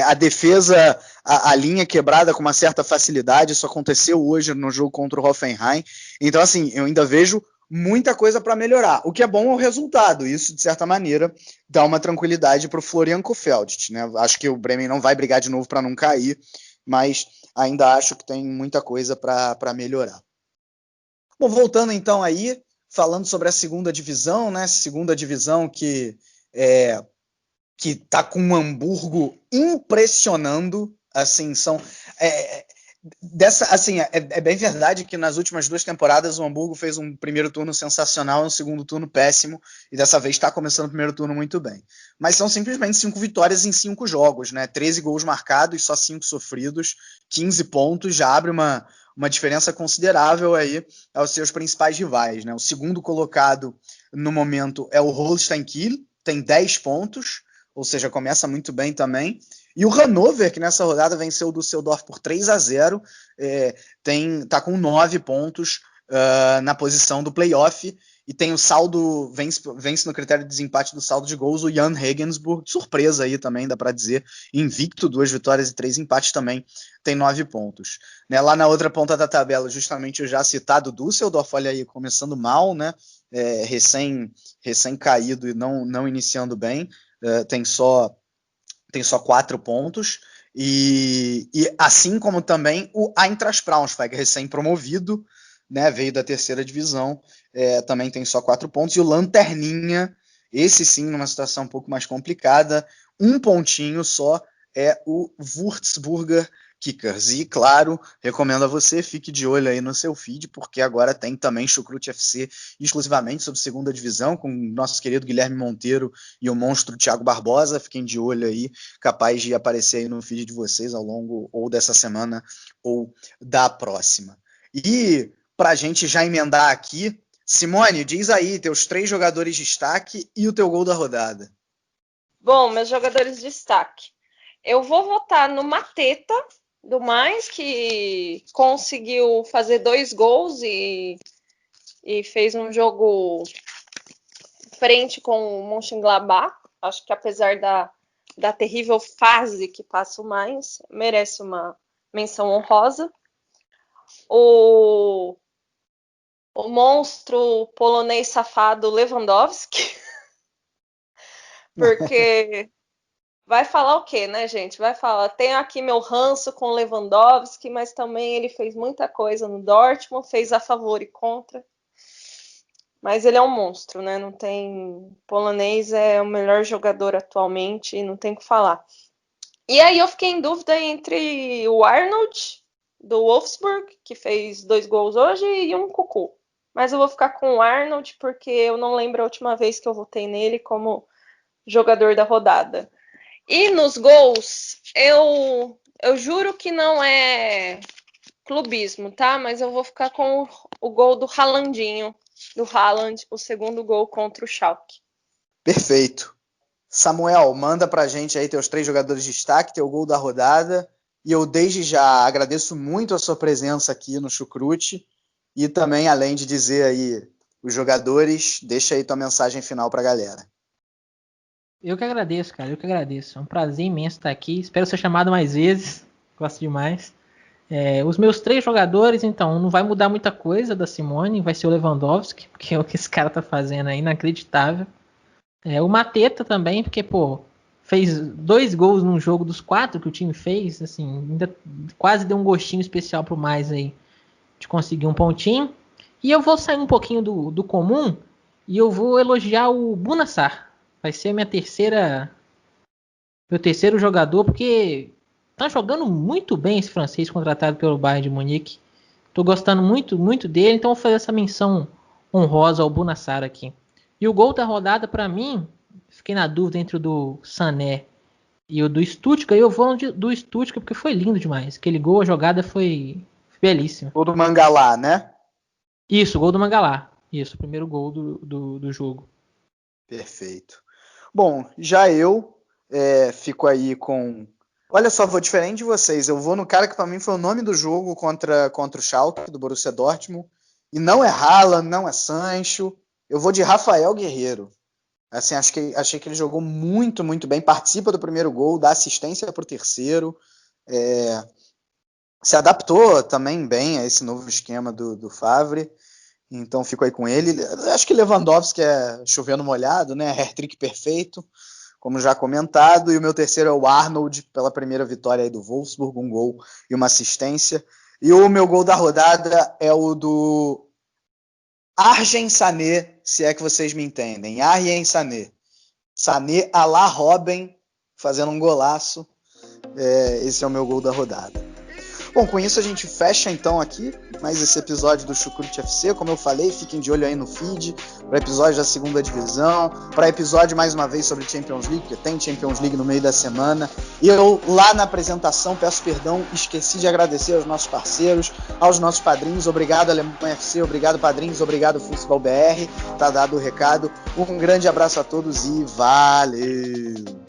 a defesa, a linha quebrada com uma certa facilidade. Isso aconteceu hoje no jogo contra o Hoffenheim. Então, assim, eu ainda vejo muita coisa para melhorar. O que é bom é o resultado. Isso, de certa maneira, dá uma tranquilidade para o Florian Kohfeldt, né? Acho que o Bremen não vai brigar de novo para não cair, mas ainda acho que tem muita coisa para melhorar. Bom, voltando então aí, falando sobre a segunda divisão, né? Segunda divisão que tá com o Hamburgo impressionando, assim, é bem verdade que nas últimas 2 temporadas o Hamburgo fez um primeiro turno sensacional e um segundo turno péssimo, e dessa vez está começando o primeiro turno muito bem. Mas são simplesmente 5 vitórias em 5 jogos, né? 13 gols marcados, só 5 sofridos, 15 pontos, já abre uma diferença considerável aí aos seus principais rivais, né? O segundo colocado no momento é o Holstein Kiel, tem 10 pontos, ou seja, começa muito bem também. E o Hannover, que nessa rodada venceu o Düsseldorf por 3-0, tá com 9 pontos na posição do playoff, e tem o saldo, vence no critério de desempate do saldo de gols, o Jan Regensburg, surpresa aí também, dá para dizer, invicto, 2 vitórias e 3 empates também, tem 9 pontos. Né, lá na outra ponta da tabela, justamente o já citado Düsseldorf, olha aí, começando mal, né, recém caído e não iniciando bem, tem só 4 pontos, e assim como também o Eintracht Braunschweig, recém-promovido, né, veio da 3ª divisão, também tem só 4 pontos, e o Lanterninha, esse sim, numa situação um pouco mais complicada, 1 pontinho só, é o Würzburger Kickers. E, claro, recomendo a você, fique de olho aí no seu feed, porque agora tem também Chucrute FC exclusivamente sobre 2ª divisão, com o nosso querido Guilherme Monteiro e o monstro Thiago Barbosa. Fiquem de olho aí, capaz de aparecer aí no feed de vocês ao longo ou dessa semana ou da próxima. E, pra gente já emendar aqui, Simone, diz aí teus 3 jogadores de destaque e o teu gol da rodada. Bom, meus jogadores de destaque. Eu vou votar no Mateta, do Mais, que conseguiu fazer 2 gols e fez um jogo frente com o Mönchengladbach. Acho que apesar da terrível fase que passa o Mais, merece uma menção honrosa. O monstro polonês safado Lewandowski, porque vai falar o quê, né, gente? Vai falar, tenho aqui meu ranço com Lewandowski, mas também ele fez muita coisa no Dortmund, fez a favor e contra. Mas ele é um monstro, né? Não tem... polonês é o melhor jogador atualmente e não tem o que falar. E aí eu fiquei em dúvida entre o Arnold, do Wolfsburg, que fez 2 gols hoje, e um Cucu. Mas eu vou ficar com o Arnold, porque eu não lembro a última vez que eu votei nele como jogador da rodada. E nos gols, eu juro que não é clubismo, tá? Mas eu vou ficar com o gol do Haalandinho, do Haaland, o segundo gol contra o Schalke. Perfeito. Samuel, manda pra gente aí teus 3 jogadores de destaque, teu gol da rodada. E eu desde já agradeço muito a sua presença aqui no Chucrute. E também, além de dizer aí os jogadores, deixa aí tua mensagem final pra galera. Eu que agradeço, cara. Eu que agradeço. É um prazer imenso estar aqui. Espero ser chamado mais vezes. Gosto demais. Os meus 3 jogadores, então, não vai mudar muita coisa da Simone. Vai ser o Lewandowski, porque o que esse cara tá fazendo é inacreditável. O Mateta também, porque, pô, fez 2 gols num jogo dos 4 que o time fez. Assim, ainda quase deu um gostinho especial pro Mais aí de conseguir um pontinho. E eu vou sair um pouquinho do comum e eu vou elogiar o Bouna Sarr. Vai ser meu terceiro jogador, porque tá jogando muito bem esse francês contratado pelo Bayern de Munique. Tô gostando muito, muito dele, então vou fazer essa menção honrosa ao Bouna Sarr aqui. E o gol da rodada, para mim, fiquei na dúvida entre o do Sané e o do Stuttgart, e eu vou do Stuttgart porque foi lindo demais. Aquele gol, a jogada foi belíssima. Gol do Mangalá, né? Isso, o gol do Mangalá. Isso, o primeiro gol do jogo. Perfeito. Bom, já eu fico aí com... Olha só, vou diferente de vocês. Eu vou no cara que para mim foi o nome do jogo contra o Schalke, do Borussia Dortmund. E não é Haaland, não é Sancho. Eu vou de Rafael Guerreiro. Assim, achei que ele jogou muito, muito bem. Participa do primeiro gol, dá assistência para o terceiro. Se adaptou também bem a esse novo esquema do Favre. Então fico aí com ele. Acho que Lewandowski é chovendo molhado, né? Hat-trick perfeito, como já comentado. E o meu terceiro é o Arnold, pela primeira vitória aí do Wolfsburg, um gol e uma assistência. E o meu gol da rodada é o do Arjen Sané, se é que vocês me entendem. Arjen Sané. Sané à la Robben, fazendo um golaço. Esse é o meu gol da rodada. Bom, com isso a gente fecha então aqui mais esse episódio do Chucrute FC. Como eu falei, fiquem de olho aí no feed para episódio da segunda divisão, para episódio mais uma vez sobre Champions League, porque tem Champions League no meio da semana. E eu lá na apresentação peço perdão, esqueci de agradecer aos nossos parceiros, aos nossos padrinhos. Obrigado Alemanha FC, obrigado padrinhos, obrigado Futebol BR. Tá dado o recado. Um grande abraço a todos e valeu!